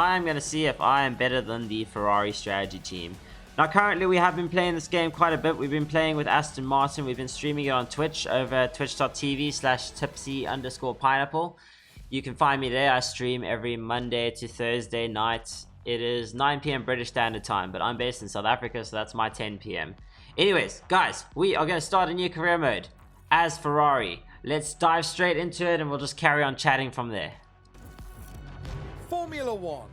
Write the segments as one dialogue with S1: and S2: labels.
S1: I'm going to see if I am better than the Ferrari strategy team. Now currently we have been playing this game quite a bit. We've been playing with Aston Martin. We've been streaming it on Twitch over twitch.tv/tipsy_pineapple. You can find me there. I stream every Monday to Thursday night. It is 9 p.m. British Standard Time, but I'm based in South Africa, so that's my 10 p.m. Anyways, guys, we are going to start a new career mode as Ferrari. Let's dive straight into it and we'll just carry on chatting from there.
S2: Formula One,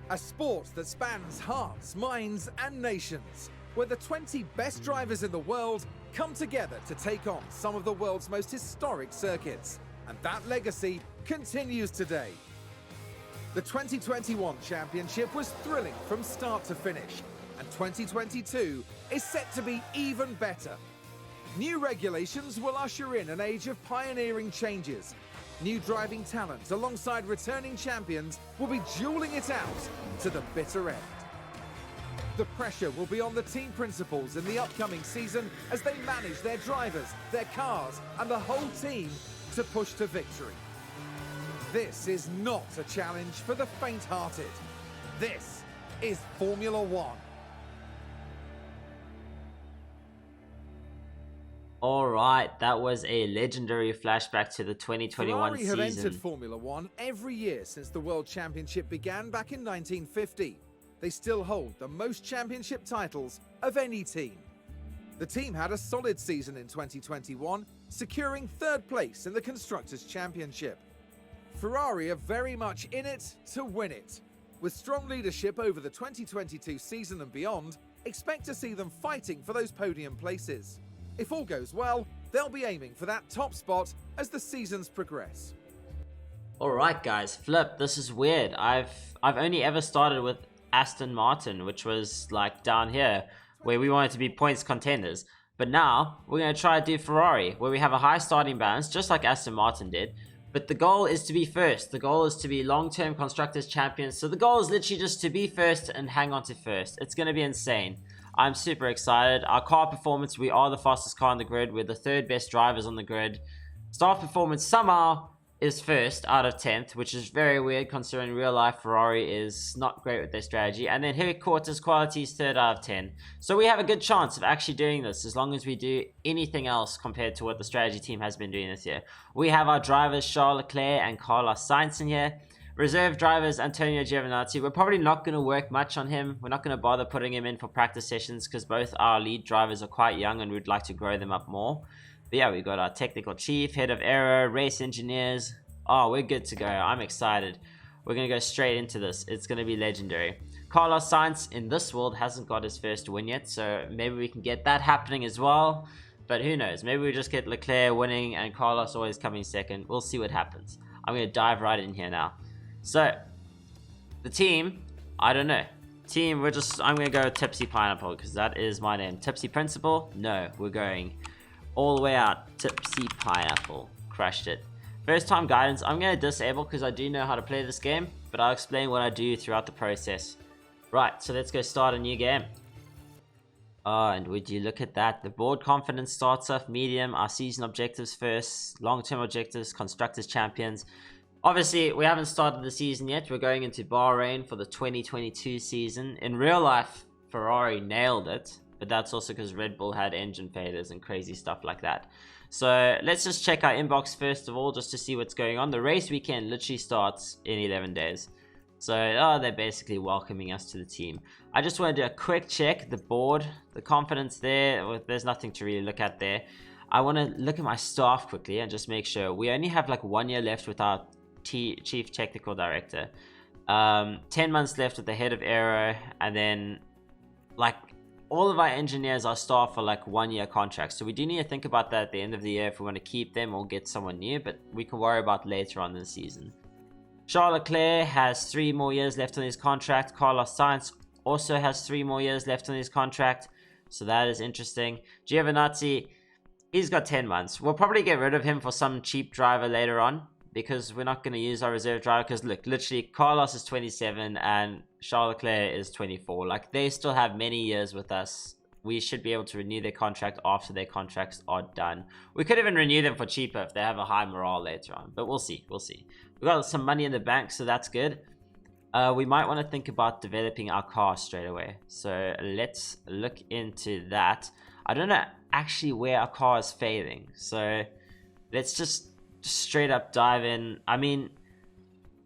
S2: a sport that spans hearts, minds and nations, where the 20 best drivers in the world come together to take on some of the world's most historic circuits. And that legacy continues today. The 2021 championship was thrilling from start to finish, and 2022 is set to be even better. New regulations will usher in an age of pioneering changes. New driving talent alongside returning champions will be dueling it out to the bitter end. The pressure will be on the team principals in the upcoming season as they manage their drivers, their cars and the whole team to push to victory. This is not a challenge for the faint-hearted. This is Formula One.
S1: Alright, that was a legendary flashback to the 2021
S2: Ferrari
S1: season.
S2: have entered Formula One every year since the World Championship began back in 1950. They still hold the most championship titles of any team. The team had a solid season in 2021, securing third place in the Constructors' Championship. Ferrari are very much in it to win it. With strong leadership over the 2022 season and beyond, expect to see them fighting for those podium places. If all goes well, they'll be aiming for that top spot as the seasons progress.
S1: Alright guys, flip, this is weird. I've only ever started with Aston Martin, which was like down here, where we wanted to be points contenders. But now, we're going to try to do Ferrari, where we have a high starting balance, just like Aston Martin did. But the goal is to be first. The goal is to be long-term Constructors Champions. So the goal is literally just to be first and hang on to first. It's going to be insane. I'm super excited. Our car performance, we are the fastest car on the grid. We're the third best drivers on the grid. Staff performance somehow is first out of 10th, which is very weird considering real life Ferrari is not great with their strategy. And then headquarters quality is 3rd out of 10. So we have a good chance of actually doing this as long as we do anything else compared to what the strategy team has been doing this year. We have our drivers Charles Leclerc and Carlos Sainz in here. Reserve drivers Antonio Giovinazzi. We're probably not going to work much on him. We're not going to bother putting him in for practice sessions because both our lead drivers are quite young and we'd like to grow them up more. But yeah, we got our technical chief, head of aero, race engineers. Oh, we're good to go. I'm excited. We're going to go straight into this. It's going to be legendary. Carlos Sainz in this world hasn't got his first win yet, so maybe we can get that happening as well. But who knows? Maybe we just get Leclerc winning and Carlos always coming second. We'll see what happens. I'm going to dive right in here now. So, the team, I don't know. Team, I'm going to go Tipsy Pineapple because that is my name. Tipsy Principal? No, we're going all the way out. Tipsy Pineapple. Crushed it. First time guidance, I'm going to disable because I do know how to play this game, but I'll explain what I do throughout the process. Right, so let's go start a new game. Oh, and would you look at that? The board confidence starts off medium, our season objectives first, long-term objectives, Constructors Champions. Obviously, we haven't started the season yet. We're going into Bahrain for the 2022 season. In real life, Ferrari nailed it, but that's also because Red Bull had engine failures and crazy stuff like that. So let's just check our inbox first of all, just to see what's going on. The race weekend literally starts in 11 days. So they're basically welcoming us to the team. I just want to do a quick check. The board, the confidence there, there's nothing to really look at there. I want to look at my staff quickly and just make sure. We only have like 1 year left with our Chief Technical Director. 10 months left with the head of aero, and then like all of our engineers are staff for like 1 year contracts. So we do need to think about that at the end of the year if we want to keep them or get someone new, but we can worry about later on in the season. Charles Leclerc has 3 more years left on his contract. Carlos Sainz also has 3 more years left on his contract. So that is interesting. Giovinazzi, he's got 10 months. We'll probably get rid of him for some cheap driver later on, because we're not going to use our reserve driver. Because look, literally Carlos is 27 and Charles Leclerc is 24. Like, they still have many years with us. We should be able to renew their contract after their contracts are done. We could even renew them for cheaper if they have a high morale later on, but we'll see. We've got some money in the bank, so that's good. we might want to think about developing our car straight away. So let's look into that. I don't know actually where our car is failing. So let's just straight up dive in. I mean,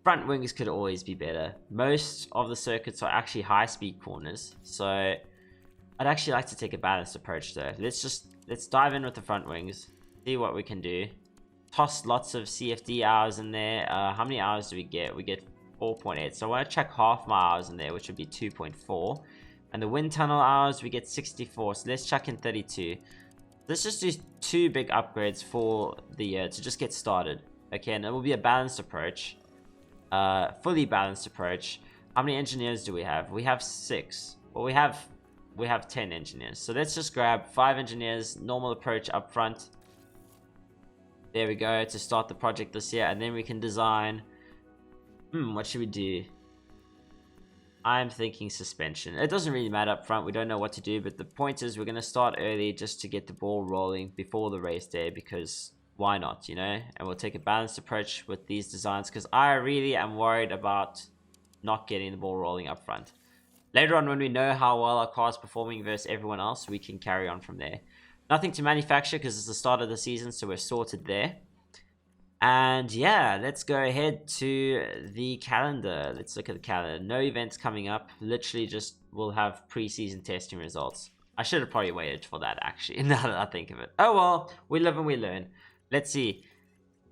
S1: front wings could always be better. Most of the circuits are actually high speed corners. So I'd actually like to take a balanced approach though. Let's dive in with the front wings. See what we can do. Toss lots of CFD hours in there. How many hours do we get? We get 4.8. So I want to check half my hours in there, which would be 2.4. And the wind tunnel hours, we get 64. So let's chuck in 32. Let's just do 2 big upgrades for the year to just get started. Okay, and it will be a balanced approach. Fully balanced approach. How many engineers do we have? We have 6. Well, we have 10 engineers. So let's just grab 5 engineers, normal approach up front. There we go, to start the project this year. And then we can design... what should we do? I'm thinking suspension. It doesn't really matter up front. We don't know what to do. But the point is we're going to start early just to get the ball rolling before the race day. Because why not, you know? And we'll take a balanced approach with these designs. Because I really am worried about not getting the ball rolling up front. Later on, when we know how well our car is performing versus everyone else, we can carry on from there. Nothing to manufacture because it's the start of the season, so we're sorted there. And yeah, let's go ahead to the calendar. Let's look at the calendar. No events coming up. Literally just we'll have preseason testing results. I should have probably waited for that actually, now that I think of it. Oh well, we live and we learn. Let's see.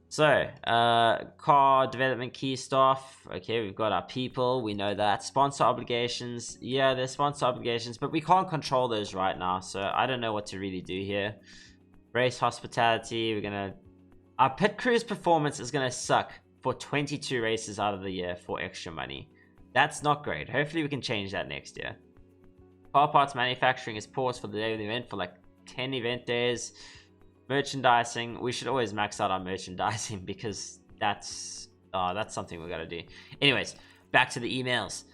S1: So, car development key stuff. Okay, we've got our people. We know that. Sponsor obligations. Yeah, there's sponsor obligations, but we can't control those right now. So, I don't know what to really do here. Race hospitality. We're going to... Our pit crew's performance is going to suck for 22 races out of the year for extra money. That's not great. Hopefully, we can change that next year. Car parts manufacturing is paused for the day of the event for like 10 event days. Merchandising, we should always max out our merchandising because that's something we gotta do. Anyways, back to the emails.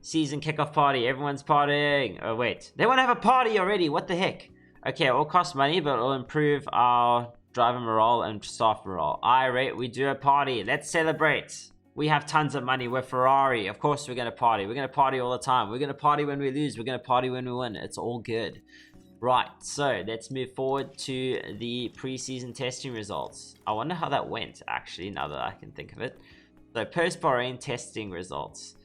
S1: Season kickoff party, everyone's partying. Oh wait, they want to have a party already, what the heck? Okay, it will cost money, but it will improve our driver morale and staff morale. Alright, we do a party, let's celebrate. We have tons of money, we're Ferrari, of course we're gonna party. We're gonna party all the time. We're gonna party when we lose, we're gonna party when we win. It's all good. Right, so let's move forward to the preseason testing results. I wonder how that went, actually, now that I can think of it. So, post-Bahrain testing results.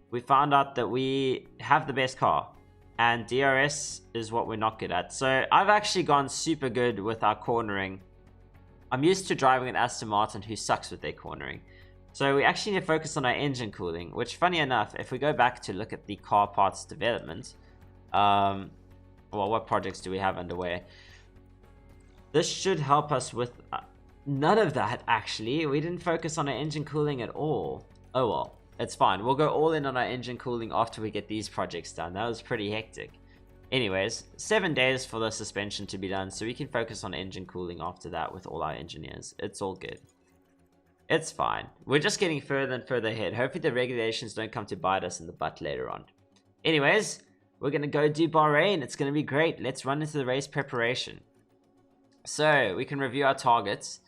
S1: We found out that we have the best car, and DRS is what we're not good at. So, I've actually gone super good with our cornering. I'm used to driving an Aston Martin who sucks with their cornering. So, we actually need to focus on our engine cooling, which, funny enough, if we go back to look at the car parts development, well, what projects do we have underway? This should help us with none of that, actually. We didn't focus on our engine cooling at all. Oh well, it's fine. We'll go all in on our engine cooling after we get these projects done. That was pretty hectic. Anyways, 7 days for the suspension to be done, so we can focus on engine cooling after that with all our engineers. It's all good. It's fine. We're just getting further and further ahead. Hopefully the regulations don't come to bite us in the butt later on. Anyways, we're going to go do Bahrain. It's going to be great. Let's run into the race preparation. So, we can review our targets.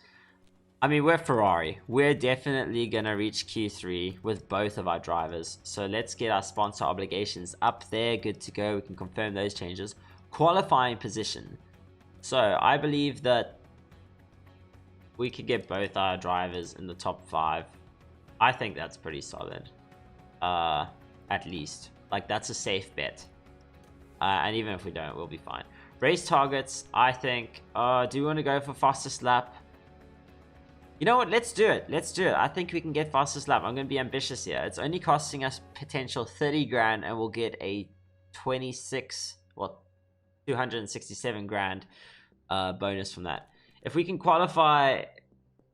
S1: I mean, we're Ferrari. We're definitely going to reach Q3 with both of our drivers. So, let's get our sponsor obligations up there. Good to go. We can confirm those changes. Qualifying position. So, I believe that we could get both our drivers in the top 5. I think that's pretty solid. At least. Like, that's a safe bet. And even if we don't, we'll be fine. Race targets, I think. Do we want to go for fastest lap? You know what? Let's do it. Let's do it. I think we can get fastest lap. I'm going to be ambitious here. It's only costing us potential 30 grand and we'll get a 267 grand bonus from that. If we can qualify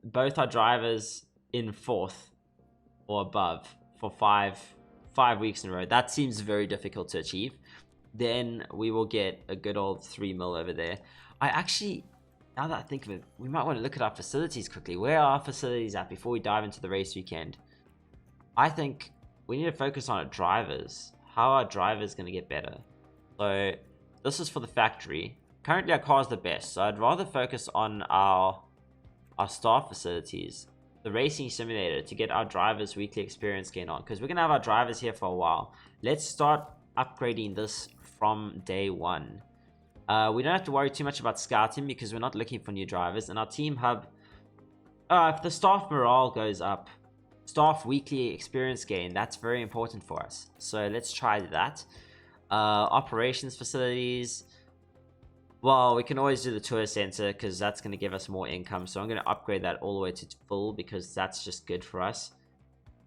S1: both our drivers in 4th or above for five weeks in a row, that seems very difficult to achieve. Then we will get a good old 3 mil over there. I actually, now that I think of it, we might want to look at our facilities quickly. Where are our facilities at before we dive into the race weekend? I think we need to focus on our drivers. How are our drivers going to get better? So this is for the factory. Currently our car is the best, so I'd rather focus on our staff facilities. the racing simulator to get our drivers weekly experience gain on, because we're gonna have our drivers here for a while. Let's start upgrading this from day one. We don't have to worry too much about scouting because we're not looking for new drivers. And our team hub, if the staff morale goes up, staff weekly experience gain, that's very important for us. So let's try that. Operations facilities, well, we can always do the tour center because that's going to give us more income. So I'm going to upgrade that all the way to full because that's just good for us.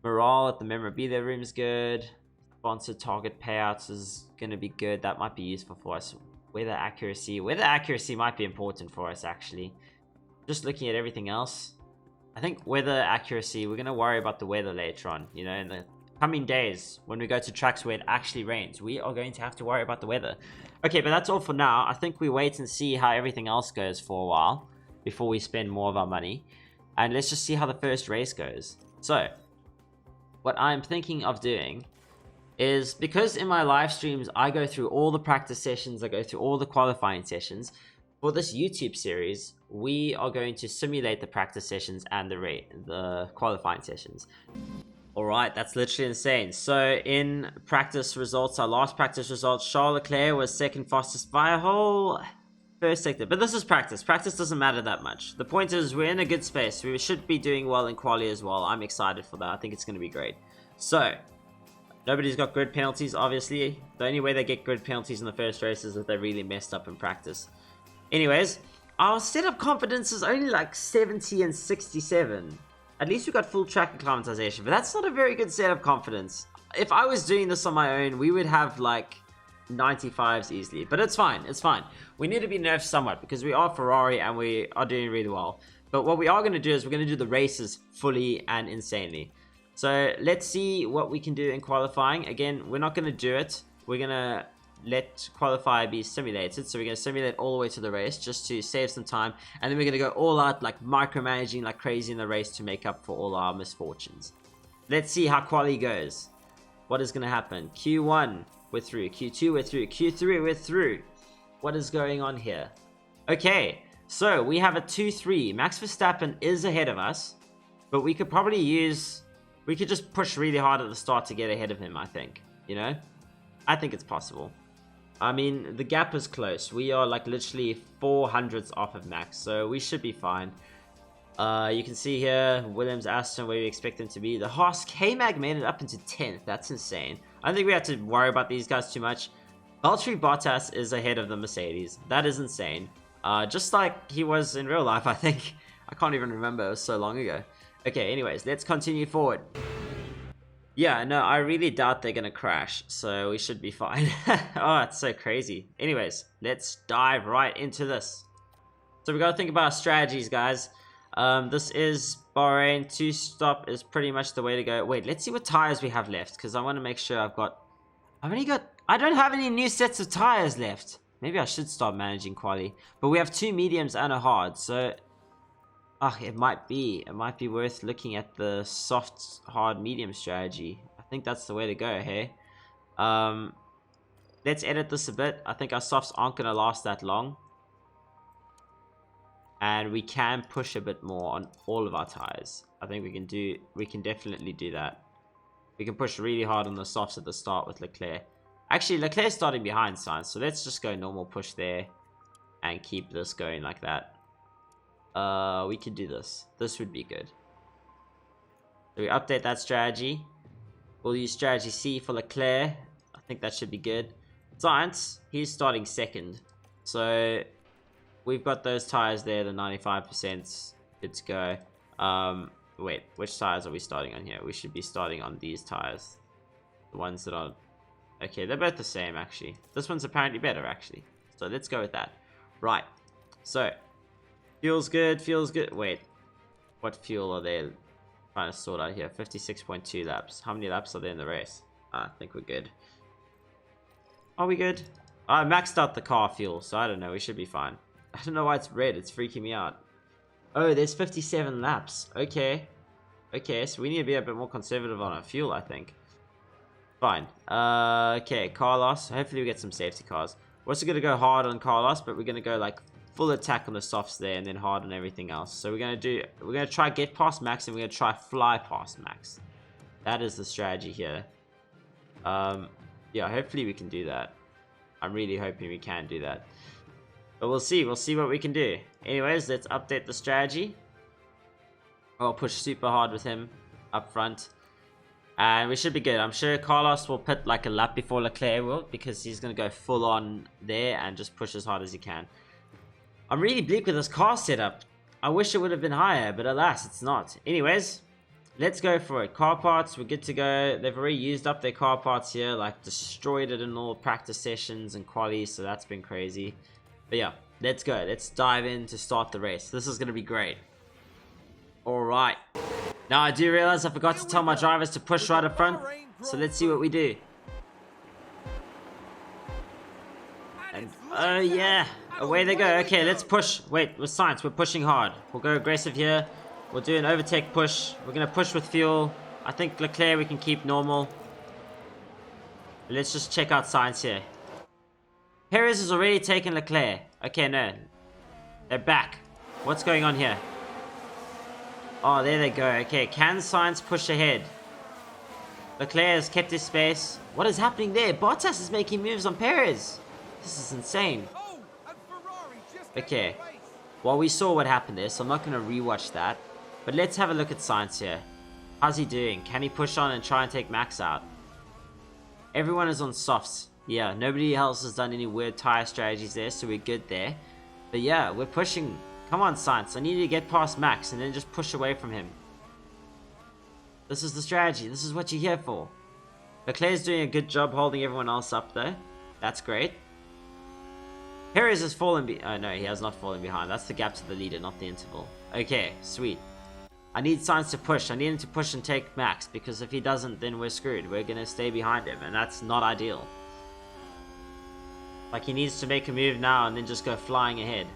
S1: Morale at the memorabilia room is good. Sponsored target payouts is going to be good. That might be useful for us. Weather accuracy might be important for us, actually. Just looking at everything else, I think weather accuracy, we're going to worry about the weather later on. You know, in the coming days, when we go to tracks where it actually rains, we are going to have to worry about the weather. Okay, but that's all for now. I think we wait and see how everything else goes for a while before we spend more of our money. And let's just see how the first race goes. So, what I'm thinking of doing is, because in my live streams, I go through all the practice sessions, I go through all the qualifying sessions. For this YouTube series, we are going to simulate the practice sessions and the qualifying sessions. Alright, that's literally insane. So in practice results, our last practice results, Charles Leclerc was second fastest by a whole first sector. But this is practice. Practice doesn't matter that much. The point is, we're in a good space. We should be doing well in quali as well. I'm excited for that. I think it's going to be great. So, nobody's got grid penalties, obviously. The only way they get grid penalties in the first race is if they really messed up in practice. Anyways, our setup confidence is only like 70 and 67. At least we got full track acclimatization, but that's not a very good setup confidence. If I was doing this on my own, we would have like 95s easily, but it's fine, it's fine. We need to be nerfed somewhat because we are Ferrari and we are doing really well. But what we are going to do is we're going to do the races fully and insanely. So let's see what we can do in qualifying. Again, we're not going to do it. We're going to let qualify be simulated. So we're going to simulate all the way to the race just to save some time. And then we're going to go all out, like micromanaging like crazy in the race to make up for all our misfortunes. Let's see how quali goes. What is going to happen? Q1, we're through. Q2, we're through. Q3, we're through. What is going on here? Okay, so we have a 2-3. Max Verstappen is ahead of us, but we could probably use... We could just push really hard at the start to get ahead of him, I think. You know? I think it's possible. I mean, the gap is close. We are like literally 400s off of Max, so we should be fine. You can see here, Williams, Aston, where we expect them to be. The Haas K-Mag made it up into 10th. That's insane. I don't think we have to worry about these guys too much. Valtteri Bottas is ahead of the Mercedes. That is insane. Just like he was in real life, I think. I can't even remember. It was so long ago. Okay, anyways, let's continue forward. Yeah, no, I really doubt they're going to crash, so we should be fine. Oh, it's so crazy. Anyways, let's dive right into this. So we got to think about our strategies, guys. This is Bahrain. 2-stop is pretty much the way to go. Wait, let's see what tires we have left, because I want to make sure I don't have any new sets of tires left. Maybe I should start managing quali. But we have 2 mediums and a hard, so... it might be worth looking at the soft, hard, medium strategy. I think that's the way to go, hey? Let's edit this a bit. I think our softs aren't going to last that long. And we can push a bit more on all of our tires. I think we can definitely do that. We can push really hard on the softs at the start with Leclerc. Actually, Leclerc's starting behind Sainz, so let's just go normal push there and keep this going like that. We can do this. This would be good. So we update that strategy. We'll use strategy C for Leclerc. I think that should be good. Sainz, he's starting second. So we've got those tires there, the 95%. Good to go. Wait, which tires are we starting on here? We should be starting on these tires. The ones that are... Okay, they're both the same, actually. This one's apparently better, actually. So let's go with that. Right. So... Feels good, feels good. Wait, what fuel are they trying to sort out here? 56.2 laps. How many laps are there in the race? I think we're good. Are we good? I maxed out the car fuel, so I don't know. We should be fine. I don't know why it's red. It's freaking me out. Oh, there's 57 laps. Okay. Okay, so we need to be a bit more conservative on our fuel, I think. Fine. Okay, car loss. Hopefully we get some safety cars. We're also going to go hard on car loss, but we're going to go like full attack on the softs there, and then hard on everything else. So we're gonna try get past Max, and we're gonna try fly past Max. That is the strategy here. Yeah, hopefully we can do that. I'm really hoping we can do that. But we'll see what we can do. Anyways, let's update the strategy. I'll push super hard with him up front. And we should be good. I'm sure Carlos will put like a lap before Leclerc will, because he's going to go full on there and just push as hard as he can. I'm really bleak with this car setup. I wish it would have been higher, but alas, it's not. Anyways, let's go for it. Car parts, we're good to go. They've already used up their car parts here, like destroyed it in all practice sessions and qualies, so that's been crazy. But yeah, let's go. Let's dive in to start the race. This is going to be great. Alright. Now I do realize I forgot to tell my drivers to push right up front, so let's see what we do. And oh yeah, away they go. Okay, let's push. Wait, with science, we're pushing hard. We'll go aggressive here. We'll do an overtake push. We're going to push with fuel. I think Leclerc we can keep normal. Let's just check out science here. Perez has already taken Leclerc. Okay, no. They're back. What's going on here? Oh, there they go. Okay, can Sainz push ahead? Leclerc has kept his space. What is happening there? Bottas is making moves on Perez. This is insane. Okay. Well, we saw what happened there, so I'm not going to rewatch that. But let's have a look at Sainz here. How's he doing? Can he push on and try and take Max out? Everyone is on softs. Yeah, nobody else has done any weird tire strategies there, so we're good there. But yeah, we're pushing. Come on, Sainz. I need you to get past Max and then just push away from him. This is the strategy. This is what you're here for. Leclerc's doing a good job holding everyone else up, though. That's great. Perez has fallen oh, no, he has not fallen behind. That's the gap to the leader, not the interval. Okay, sweet. I need Sainz to push. I need him to push and take Max, because if he doesn't, then we're screwed. We're going to stay behind him, and that's not ideal. Like, he needs to make a move now and then just go flying ahead.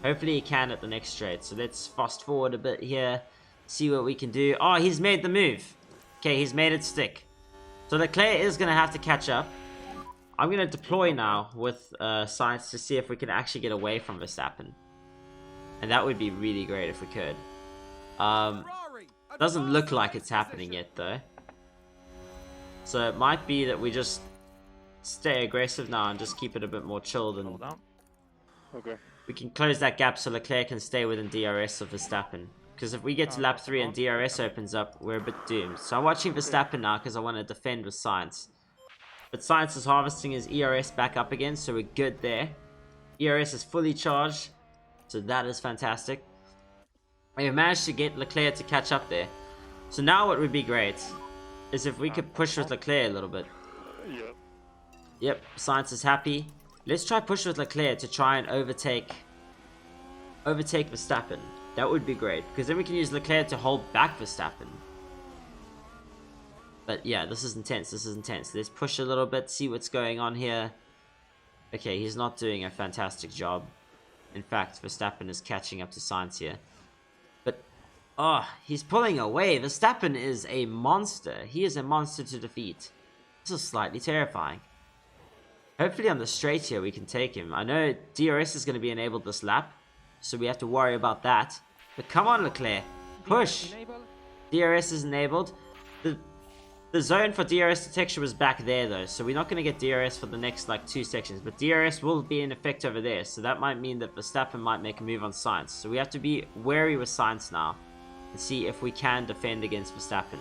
S1: Hopefully he can at the next straight. So let's fast forward a bit here. See what we can do. Oh, he's made the move. Okay, he's made it stick. So Leclerc is going to have to catch up. I'm going to deploy now with Sainz to see if we can actually get away from Verstappen. And that would be really great if we could. Doesn't look like it's happening yet though. So it might be that we just stay aggressive now and just keep it a bit more chilled. And
S3: okay.
S1: We can close that gap so Leclerc can stay within DRS of Verstappen. Because if we get to lap 3 and DRS opens up, we're a bit doomed. So I'm watching Verstappen now because I want to defend with Sainz. But Sainz is harvesting his ERS back up again, so we're good there. ERS is fully charged, so that is fantastic. We managed to get Leclerc to catch up there. So now what would be great is if we could push with Leclerc a little bit. Yep, Sainz is happy. Let's try push with Leclerc to try and overtake Verstappen. That would be great, because then we can use Leclerc to hold back Verstappen. But yeah, this is intense. This is intense. Let's push a little bit, see what's going on here. Okay, he's not doing a fantastic job. In fact, Verstappen is catching up to Sainz here. But, oh, he's pulling away. Verstappen is a monster. He is a monster to defeat. This is slightly terrifying. Hopefully on the straight here we can take him. I know DRS is going to be enabled this lap, so we have to worry about that. But come on, Leclerc. Push. DRS is enabled. The zone for DRS detection was back there though, so we're not going to get DRS for the next like 2 sections. But DRS will be in effect over there, so that might mean that Verstappen might make a move on Sainz. So we have to be wary with Sainz now and see if we can defend against Verstappen,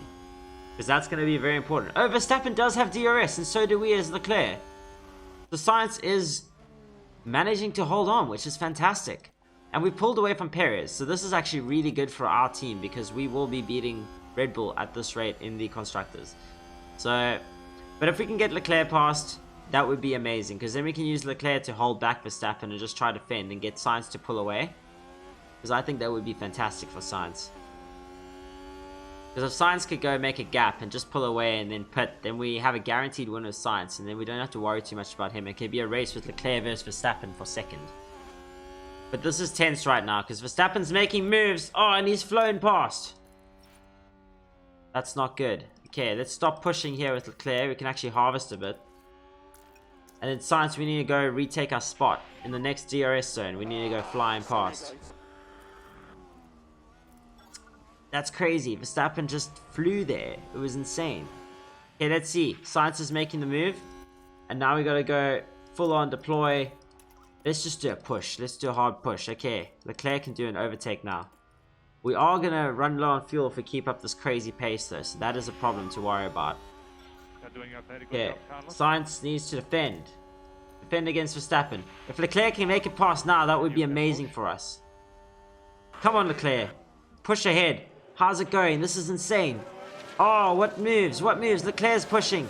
S1: because that's going to be very important. Oh, Verstappen does have DRS, and so do we as Leclerc. The Sainz is managing to hold on, which is fantastic. And we pulled away from Perez, so this is actually really good for our team, because we will be beating Red Bull at this rate in the Constructors. So, but if we can get Leclerc past, that would be amazing, because then we can use Leclerc to hold back Verstappen and just try to defend and get Sainz to pull away. Because I think that would be fantastic for Sainz. Because if Sainz could go make a gap and just pull away and then pit, then we have a guaranteed win with Sainz, and then we don't have to worry too much about him. It can be a race with Leclerc versus Verstappen for second. But this is tense right now, because Verstappen's making moves. Oh, and he's flown past. That's not good. Okay, let's stop pushing here with Leclerc. We can actually harvest a bit. And then Science, we need to go retake our spot in the next DRS zone. We need to go flying past. That's crazy. Verstappen just flew there. It was insane. Okay, let's see. Science is making the move. And now we gotta go full on deploy. Let's just do a push. Let's do a hard push. Okay, Leclerc can do an overtake now. We are gonna run low on fuel if we keep up this crazy pace though. So that is a problem to worry about. Okay, Science needs to defend. Defend against Verstappen. If Leclerc can make it past now, that would be amazing for us. Come on, Leclerc. Push ahead. How's it going? This is insane. Oh, what moves? What moves? Leclerc's pushing.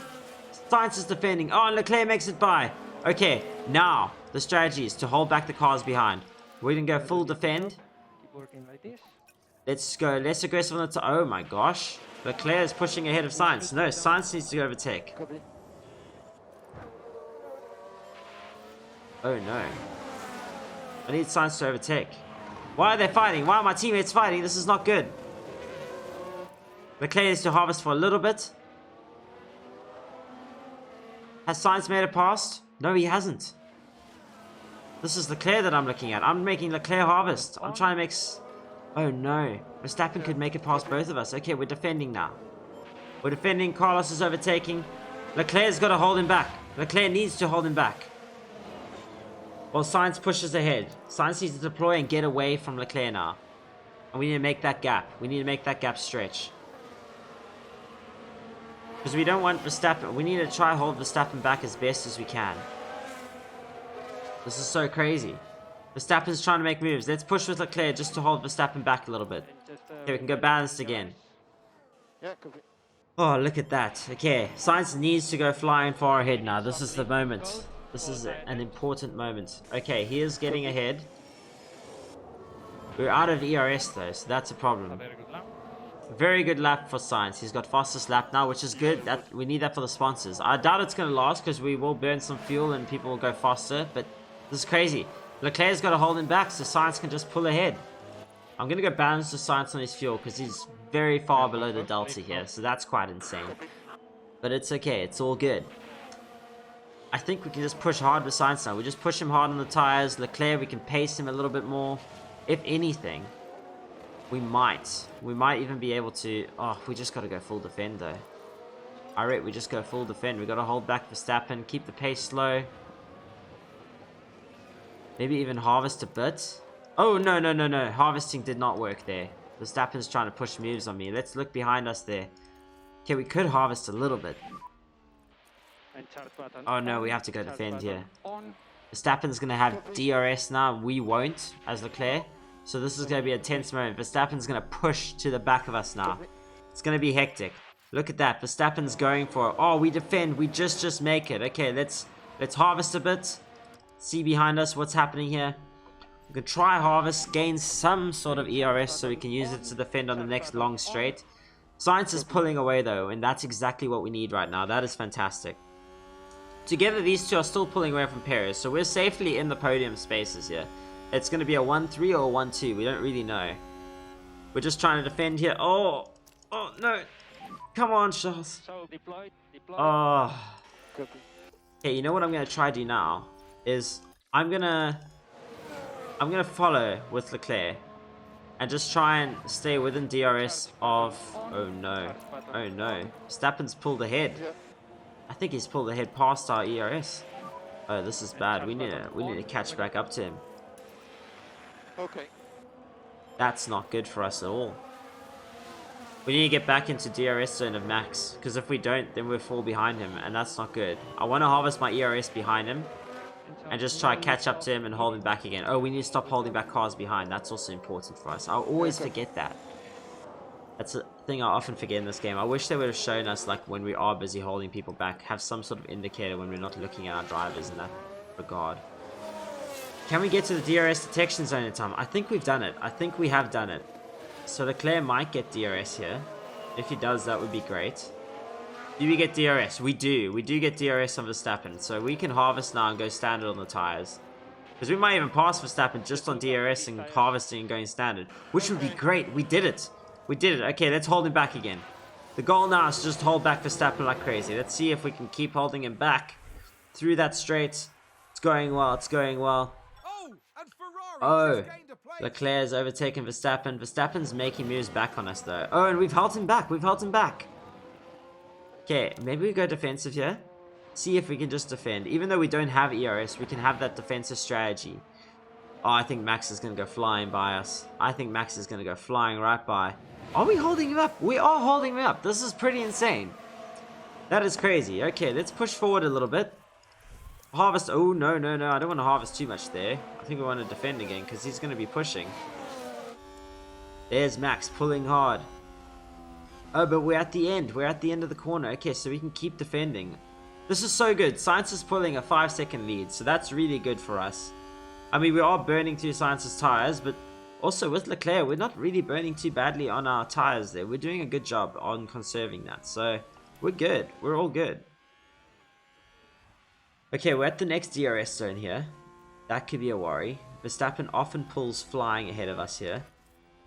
S1: Science is defending. Oh, and Leclerc makes it by. Okay, now the strategy is to hold back the cars behind. We're going to go full defend. Let's go less aggressive on the oh my gosh. Leclerc is pushing ahead of Science. No, Science needs to go overtake. Oh no. I need Science to overtake. Why are they fighting? Why are my teammates fighting? This is not good. Leclerc needs to harvest for a little bit. Has Science made it past? No, he hasn't. This is Leclerc that I'm looking at. I'm making Leclerc harvest. I'm trying to make... Oh no. Verstappen could make it past both of us. Okay, we're defending now. We're defending. Carlos is overtaking. Leclerc's got to hold him back. Leclerc needs to hold him back. Well, Science pushes ahead. Science needs to deploy and get away from Leclerc now. And we need to make that gap. We need to make that gap stretch. Because we don't want Verstappen. We need to try hold Verstappen back as best as we can. This is so crazy. Verstappen's trying to make moves. Let's push with Leclerc just to hold Verstappen back a little bit. Okay, we can go balanced again. Oh, look at that. Okay, Science needs to go flying far ahead now. This is the moment. This is an important moment. Okay, he is getting ahead. We're out of ERS though, so that's a problem. Very good lap for Science. He's got fastest lap now, which is good. That we need that for the sponsors. I doubt it's going to last because we will burn some fuel and people will go faster, but this is crazy. Leclerc's got to hold him back so Science can just pull ahead. I'm going to go balance the Science on his fuel because he's very far below the delta here, so that's quite insane. But it's okay. It's all good. I think we can just push hard with Science now. We just push him hard on the tires. Leclerc, we can pace him a little bit more. If anything, we might even be able to... Oh, we just got to go full defend though. Alright, we just go full defend. We got to hold back Verstappen, keep the pace slow. Maybe even harvest a bit. Oh, no, no, no, no. Harvesting did not work there. Verstappen's trying to push moves on me. Let's look behind us there. Okay, we could harvest a little bit. Oh no, we have to go defend here. Verstappen's going to have DRS now. We won't, as Leclerc. So this is going to be a tense moment. Verstappen's going to push to the back of us now. It's going to be hectic. Look at that. Verstappen's going for it. Oh, we defend. We just make it. Okay, let's harvest a bit. See behind us what's happening here. We can try harvest, gain some sort of ERS so we can use it to defend on the next long straight. Science is pulling away though, and that's exactly what we need right now. That is fantastic. Together, these two are still pulling away from Perez, so we're safely in the podium spaces here. It's going to be a 1-3 or a 1-2. We don't really know. We're just trying to defend here. Oh, no. Come on, Charles. Oh. Okay, you know what I'm going to try to do now? Is I'm gonna follow with Leclerc and just try and stay within DRS of... Oh no. Oh no. Verstappen's pulled ahead. I think he's pulled ahead past our ERS. Oh, this is bad. We need to catch back up to him.
S3: Okay.
S1: That's not good for us at all. We need to get back into DRS zone of max, because if we don't, then we'll fall behind him, and that's not good. I want to harvest my ERS behind him and just try to catch up to him and hold him back again. Oh, we need to stop holding back cars behind. That's also important for us. I'll always forget that. That's a thing I often forget in this game. I wish they would have shown us, like, when we are busy holding people back, have some sort of indicator when we're not looking at our drivers in that regard. Can we get to the DRS detection zone in time? I think we've done it. I think we have done it. So Leclerc might get DRS here. If he does, that would be great. Do we get DRS? We do. We do get DRS on Verstappen. So we can harvest now and go standard on the tires. Because we might even pass Verstappen just on DRS and harvesting and going standard. Which would be great. We did it. We did it. Okay, let's hold him back again. The goal now is to just hold back Verstappen like crazy. Let's see if we can keep holding him back. through that straight. It's going well. It's going well.
S2: Oh, and Ferrari
S1: Oh,
S2: just gained a place.
S1: Leclerc's overtaken Verstappen. Verstappen's making moves back on us though. Oh, and we've held him back. We've held him back. Okay, maybe we go defensive here. See if we can just defend. Even though we don't have ERS, we can have that defensive strategy. Oh, I think Max is going to go flying by us. I think Max is going to go flying right by. Are we holding him up? We are holding him up. This is pretty insane. That is crazy. Okay, let's push forward a little bit. Harvest. Oh, no, no, no. I don't want to harvest too much there. I think we want to defend again because he's going to be pushing. There's Max pulling hard. Oh, but we're at the end. We're at the end of the corner. Okay, so we can keep defending. This is so good. Science is pulling a 5-second lead, so that's really good for us. I mean, we are burning through Science's tires, but also with Leclerc, we're not really burning too badly on our tires there. We're doing a good job on conserving that, so we're good. We're all good. Okay, we're at the next DRS zone here. That could be a worry. Verstappen often pulls flying ahead of us here.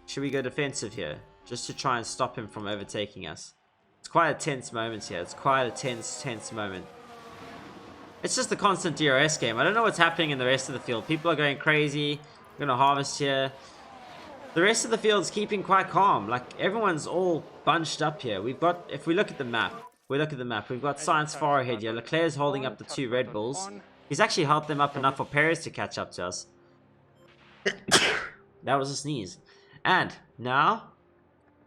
S1: Should we go defensive here? Just to try and stop him from overtaking us. It's quite a tense moment here. It's quite a tense moment. It's just a constant DRS game. I don't know what's happening in the rest of the field. People are going crazy. We're going to harvest here. The rest of the field's keeping quite calm. Like, everyone's all bunched up here. We've got, if we look at the map, we've got Science far ahead here. Leclerc's holding up the 2 Red Bulls. He's actually held them up enough for Perez to catch up to us. That was a sneeze. And now,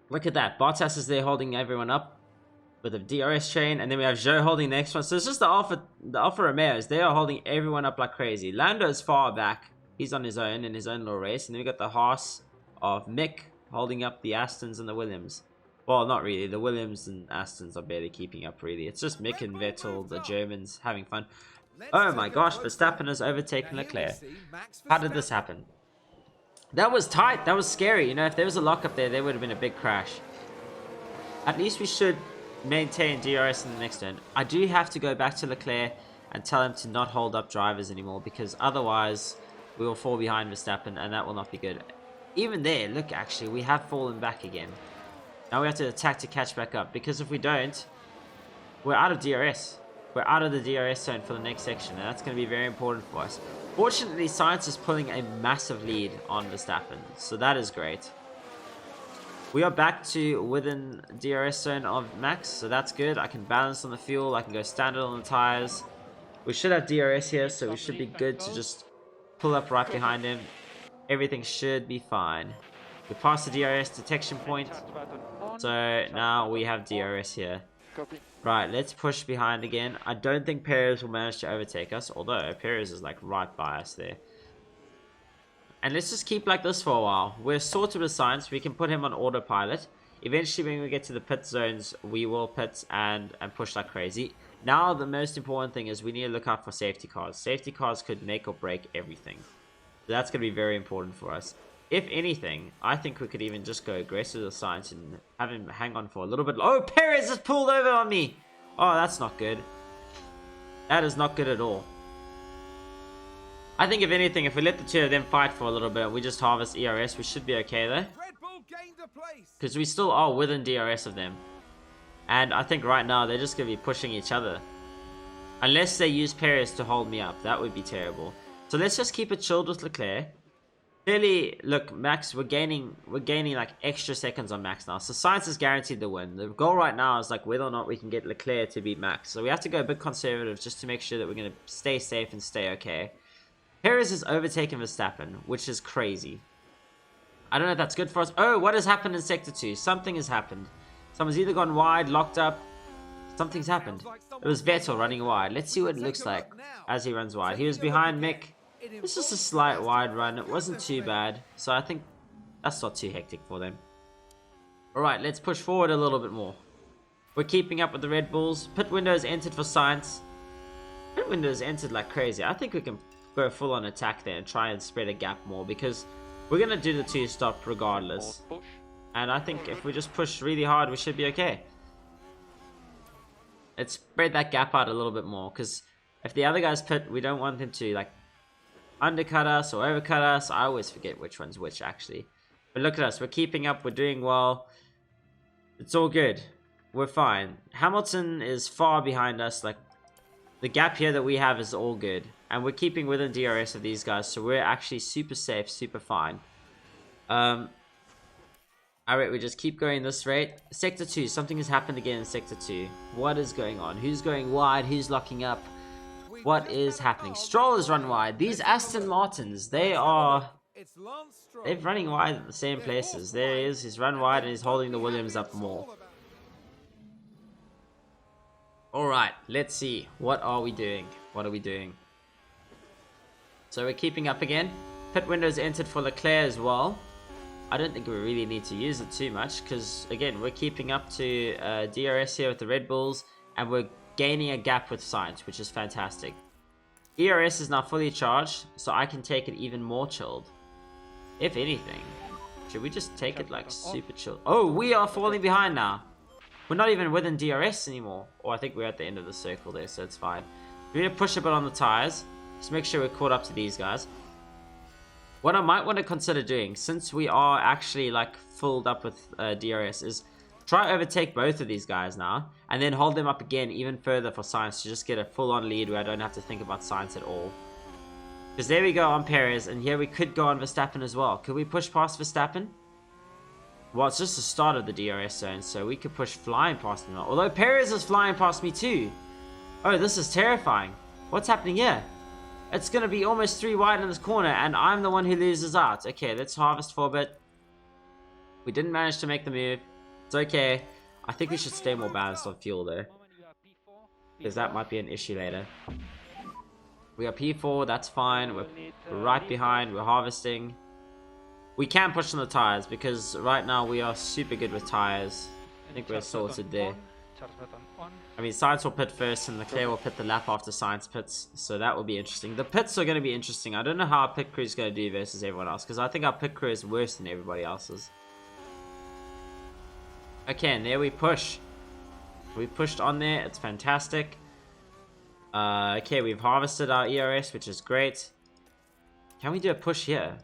S1: look at that. Bottas is there holding everyone up with a DRS chain, and then we have Zhou holding the next one. So it's just the Alfa Romeos. They are holding everyone up like crazy. Lando is far back. He's on his own in his own little race. And then we got the Haas of Mick holding up the Astons and the Williams. Well, not really. The Williams and Astons are barely keeping up, really. It's just Mick and Vettel, the Germans, having fun. Oh my gosh, Verstappen has overtaken Leclerc. How did this happen? That was tight. That was scary. You know, if there was a lockup there, there would have been a big crash. At least we should maintain DRS in the next turn. I do have to go back to Leclerc and tell him to not hold up drivers anymore, because otherwise we will fall behind Verstappen and that will not be good. Even there, look, actually, we have fallen back again. Now we have to attack to catch back up, because if we don't, we're out of DRS. We're out of the DRS zone for the next section, and that's going to be very important for us. Fortunately, Science is pulling a massive lead on Verstappen, so that is great. We are back to within DRS zone of Max, so that's good. I can balance on the fuel, I can go standard on the tires. We should have DRS here, so we should be good to just pull up right behind him. Everything should be fine. We passed the DRS detection point, so now we have DRS here. Right, let's push behind again. I don't think Perez will manage to overtake us, although Perez is like right by us there. And let's just keep like this for a while. We're sorted with Science. We can put him on autopilot. Eventually, when we get to the pit zones, we will pit and push like crazy. Now, the most important thing is we need to look out for safety cars. Safety cars could make or break everything. So that's going to be very important for us. If anything, I think we could even just go aggressive with Science and have him hang on for a little bit. Oh, Perez has pulled over on me. Oh, that's not good. That is not good at all. I think if anything, if we let the 2 of them fight for a little bit, we just harvest ERS, we should be okay though. Because we still are within DRS of them. And I think right now they're just going to be pushing each other. Unless they use Perez to hold me up. That would be terrible. So let's just keep it chilled with Leclerc. Clearly, look, Max, we're gaining like extra seconds on Max now. So Science is guaranteed the win. The goal right now is like whether or not we can get Leclerc to beat Max. So we have to go a bit conservative just to make sure that we're going to stay safe and stay okay. Perez has overtaken Verstappen, which is crazy. I don't know if that's good for us. Oh, what has happened in Sector 2? Something has happened. Someone's either gone wide, locked up. Something's happened. It was Vettel running wide. Let's see what it looks like as he runs wide. He was behind Mick. It's just a slight wide run. It wasn't too bad. So I think that's not too hectic for them. Alright, let's push forward a little bit more. We're keeping up with the Red Bulls. Pit windows entered for Science. Pit windows entered like crazy. I think we can go full on attack there and try and spread a gap more, because we're going to do the 2-stop regardless. And I think if we just push really hard, we should be okay. Let's spread that gap out a little bit more, because if the other guys pit, we don't want them to like undercut us or overcut us. I always forget which one's which actually. But look at us, we're keeping up, we're doing well. It's all good. We're fine. Hamilton is far behind us, like The gap here that we have is all good. And we're keeping within DRS of these guys, so we're actually super safe, super fine. Alright, we just keep going this rate. Sector 2, something has happened again in Sector 2. What is going on? Who's going wide? Who's locking up? What is happening? Stroll has run wide. These Aston Martins, they're running wide at the same places. There he is, he's run wide and he's holding the Williams up more. Alright, let's see. What are we doing? What are we doing? So we're keeping up again. Pit windows entered for Leclerc as well. I don't think we really need to use it too much because, again, we're keeping up to DRS here with the Red Bulls and we're gaining a gap with Sainz, which is fantastic. ERS is now fully charged, so I can take it even more chilled. If anything, should we just take it like super chilled? Oh, we are falling behind now. We're not even within DRS anymore. Or I think we're at the end of the circle there, so it's fine. We're going to push a bit on the tires. Just make sure we're caught up to these guys. What I might want to consider doing, since we are actually like filled up with DRS, is try overtake both of these guys now. And then hold them up again even further for Sainz to just get a full-on lead where I don't have to think about Sainz at all. Because there we go on Perez, and here we could go on Verstappen as well. Could we push past Verstappen? Well, it's just the start of the DRS zone, so we could push flying past him. Although Perez is flying past me too. Oh, this is terrifying. What's happening here? It's going to be almost 3 wide in this corner, and I'm the one who loses out. Okay, let's harvest for a bit. We didn't manage to make the move. It's okay. I think we should stay more balanced on fuel though, because that might be an issue later. We are P4, that's fine. We're right behind. We're harvesting. We can push on the tires because right now we are super good with tires. I think we're sorted there. I mean, Sainz will pit first and Leclerc will pit the lap after Sainz pits, so that will be interesting. The pits are going to be interesting. I don't know how our pit crew is going to do versus everyone else, because I think our pit crew is worse than everybody else's. Okay, and there we push. We pushed on there. It's fantastic. Okay, we've harvested our ERS, which is great. Can we do a push here?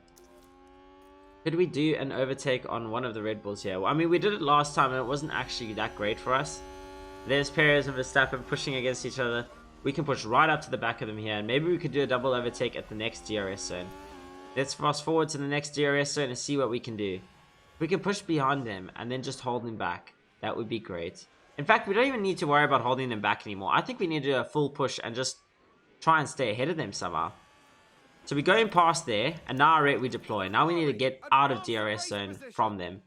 S1: Could we do an overtake on one of the Red Bulls here? Well, I mean, we did it last time and it wasn't actually that great for us. There's Perez and Verstappen pushing against each other. We can push right up to the back of them here, and maybe we could do a double overtake at the next DRS zone. Let's fast forward to the next DRS zone and see what we can do. We can push behind them and then just hold them back. That would be great. In fact, we don't even need to worry about holding them back anymore. I think we need to do a full push and just try and stay ahead of them somehow. So we're going past there, and now we deploy. Now we need to get out of DRS zone from them.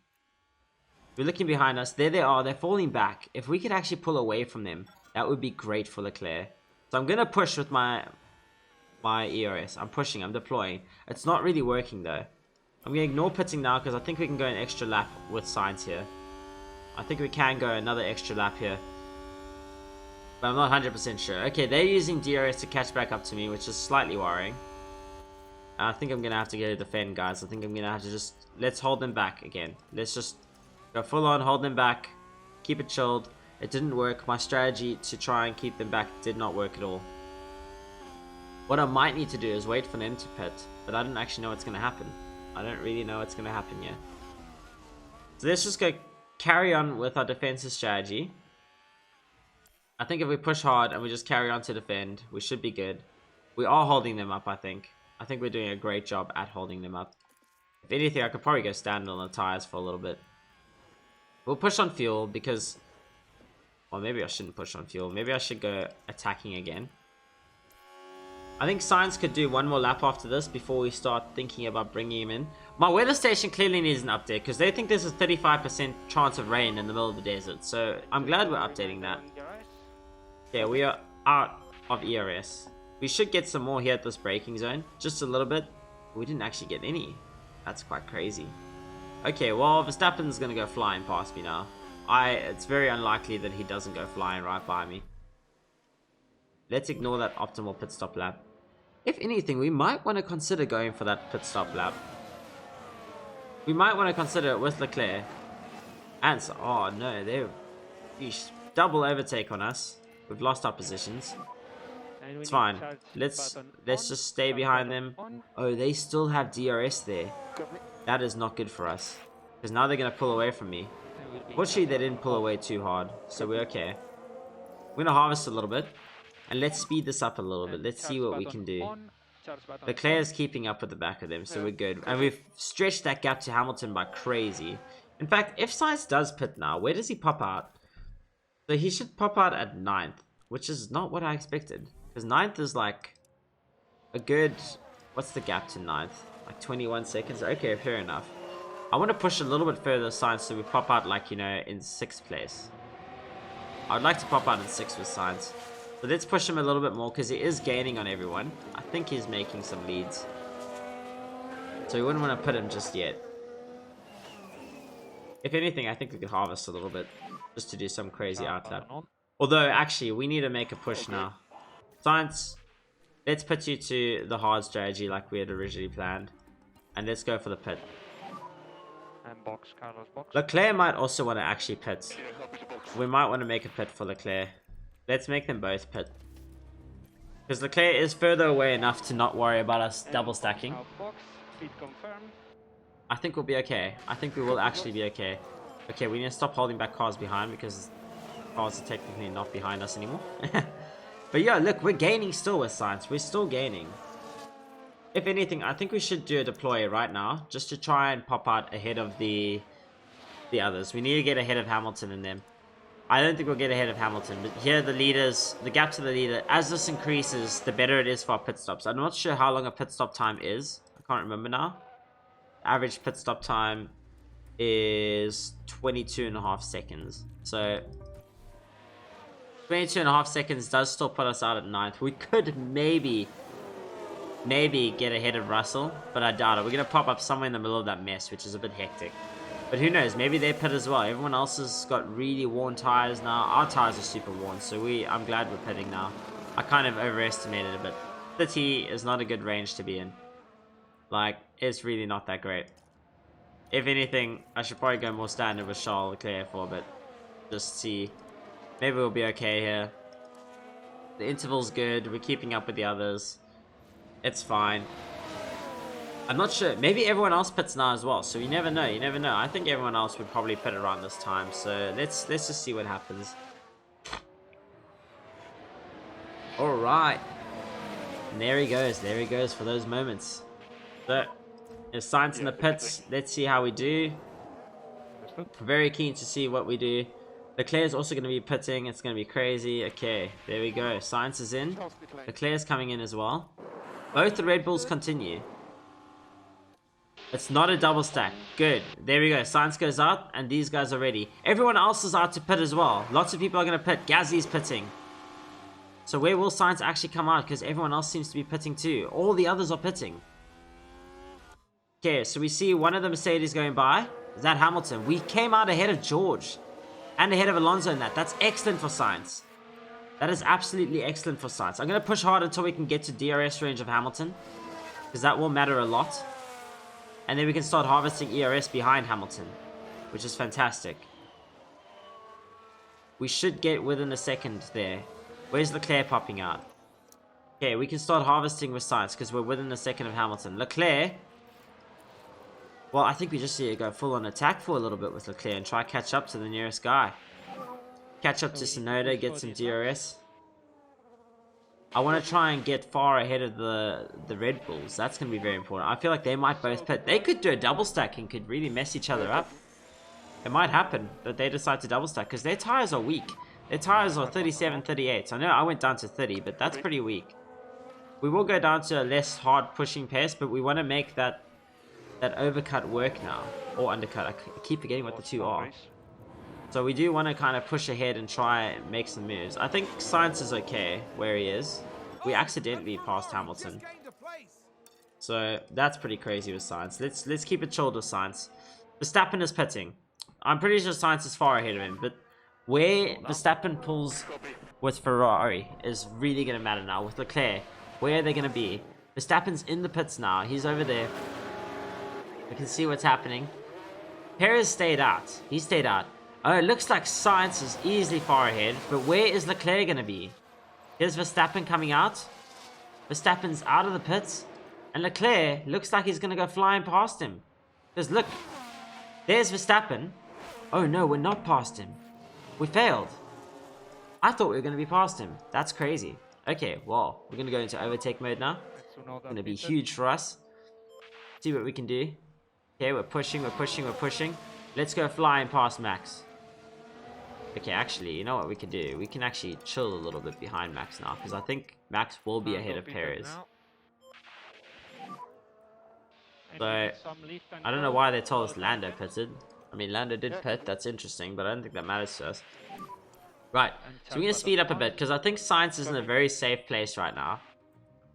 S1: We're looking behind us. There they are. They're falling back. If we could actually pull away from them, that would be great for Leclerc. So I'm going to push with my ERS. I'm pushing. I'm deploying. It's not really working though. I'm going to ignore pitting now because I think we can go an extra lap with Sainz here. I think we can go another extra lap here. But I'm not 100% sure. Okay, they're using DRS to catch back up to me, which is slightly worrying. I think I'm going to have to get a defend, guys. I think I'm going to have to just... Let's hold them back again. Let's just go full on, hold them back. Keep it chilled. It didn't work. My strategy to try and keep them back did not work at all. What I might need to do is wait for them to pit. But I don't actually know what's going to happen. I don't really know what's going to happen yet. So let's just go carry on with our defensive strategy. I think if we push hard and we just carry on to defend, we should be good. We are holding them up, I think. I think we're doing a great job at holding them up. If anything, I could probably go stand on the tires for a little bit. We'll push on fuel because... Well, maybe I shouldn't push on fuel. Maybe I should go attacking again. I think Sainz could do one more lap after this before we start thinking about bringing him in. My weather station clearly needs an update because they think there's a 35% chance of rain in the middle of the desert. So I'm glad we're updating that. Yeah, we are out of ERS. We should get some more here at this braking zone. Just a little bit. We didn't actually get any. That's quite crazy. Okay, well, Verstappen's going to go flying past me now. It's very unlikely that he doesn't go flying right by me. Let's ignore that optimal pit stop lap. If anything, we might want to consider going for that pit stop lap. We might want to consider it with Leclerc. And so, oh no, they're double overtake on us. We've lost our positions. It's fine. Let's just stay behind them. Oh, they still have DRS there. That is not good for us. Because now they're going to pull away from me. Fortunately, they didn't pull away too hard. So we're okay. We're going to harvest a little bit. And let's speed this up a little bit. Let's see what we can do. Leclerc's keeping up with the back of them, so we're good. And we've stretched that gap to Hamilton by crazy. In fact, if Sainz does pit now, where does he pop out? So he should pop out at 9th, which is not what I expected. Because 9th is like a good... What's the gap to 9th? Like 21 seconds? Okay, fair enough. I want to push a little bit further Sainz so we pop out like, you know, in 6th place. I'd like to pop out in 6th with Sainz. So let's push him a little bit more because he is gaining on everyone. I think he's making some leads. So we wouldn't want to put him just yet. If anything, I think we could harvest a little bit. Just to do some crazy outlap. Although, actually, we need to make a push now. Sainz, let's put you to the hard strategy like we had originally planned. And let's go for the pit.
S3: And box, Carlos, box.
S1: Leclerc might also want to actually pit. We might want to make a pit for Leclerc. Let's make them both pit. Because Leclerc is further away enough to not worry about us double stacking.
S3: Box, speed confirmed.
S1: I think we'll be okay. I think we will actually be okay. Okay, we need to stop holding back cars behind because cars are technically not behind us anymore. But yeah, look, we're gaining still with Sainz. We're still gaining. If anything, I think we should do a deploy right now just to try and pop out ahead of the others. We need to get ahead of Hamilton and them. I don't think we'll get ahead of Hamilton, but here the leaders, the gap to the leader, as this increases, the better it is for our pit stops. I'm not sure how long a pit stop time is. I can't remember now. Average pit stop time is 22.5 seconds. So 22.5 seconds does still put us out at 9th. We could maybe get ahead of Russell, but I doubt it. We're going to pop up somewhere in the middle of that mess, which is a bit hectic. But who knows, maybe they pit as well. Everyone else has got really worn tires now. Our tires are super worn, so I'm glad we're pitting now. I kind of overestimated it, but 30 is not a good range to be in. Like, it's really not that great. If anything, I should probably go more standard with Charles Leclerc for a bit. Just see. Maybe we'll be okay here. The interval's good. We're keeping up with the others. It's fine. I'm not sure. Maybe everyone else pits now as well. So you never know. You never know. I think everyone else would probably pit around this time. So let's just see what happens. All right. And there he goes. There he goes for those moments. So there's Sainz in the pits. Let's see how we do. Very keen to see what we do. Leclerc is also going to be pitting. It's going to be crazy. Okay, there we go. Sainz is in. Leclerc is coming in as well. Both the Red Bulls continue. It's not a double stack. Good. There we go. Sainz goes out, and these guys are ready. Everyone else is out to pit as well. Lots of people are going to pit. Gasly's pitting. So where will Sainz actually come out? Because everyone else seems to be pitting too. All the others are pitting. Okay, so we see one of the Mercedes going by. Is that Hamilton? We came out ahead of George. And ahead of Alonso in that. That's excellent for Sainz. That is absolutely excellent for Sainz. I'm going to push hard until we can get to DRS range of Hamilton. Because that will matter a lot. And then we can start harvesting ERS behind Hamilton. Which is fantastic. We should get within a second there. Where's Leclerc popping out? Okay, we can start harvesting with Sainz because we're within a second of Hamilton. Leclerc. Well, I think we just need to go full on attack for a little bit with Leclerc and try catch up to the nearest guy. Catch up to Sonoda, get some DRS. I want to try and get far ahead of the Red Bulls. That's going to be very important. I feel like they might both pit. They could do a double stack and could really mess each other up. It might happen that they decide to double stack because their tires are weak. Their tires are 37, 38. I know I went down to 30, but that's pretty weak. We will go down to a less hard pushing pace, but we want to make that overcut work now. Or undercut. I keep forgetting what the two are. So we do want to kind of push ahead and try and make some moves. I think Sainz is okay where he is. We accidentally passed Hamilton. So that's pretty crazy with Sainz. Let's keep it chilled with Sainz. Verstappen is pitting. I'm pretty sure Sainz is far ahead of him, but where Verstappen pulls with Ferrari is really going to matter now. With Leclerc, where are they going to be? Verstappen's in the pits now. He's over there. We can see what's happening. Perez stayed out. He stayed out. Oh, it looks like Sainz is easily far ahead, but where is Leclerc going to be? Here's Verstappen coming out. Verstappen's out of the pits, and Leclerc looks like he's going to go flying past him. Because look, there's Verstappen. Oh no, we're not past him. We failed. I thought we were going to be past him. That's crazy. Okay, well, we're gonna go into overtake mode now. It's gonna be huge for us. See what we can do. Okay, we're pushing, we're pushing, we're pushing. Let's go flying past Max. Okay, actually, you know what we can do? We can actually chill a little bit behind Max now, because I think Max will be ahead of Perez. So, I don't know why they told us Lando pitted. I mean, Lando did pit, that's interesting, but I don't think that matters to us. Right, so we're going to speed up a bit, because I think Sainz is in a very safe place right now.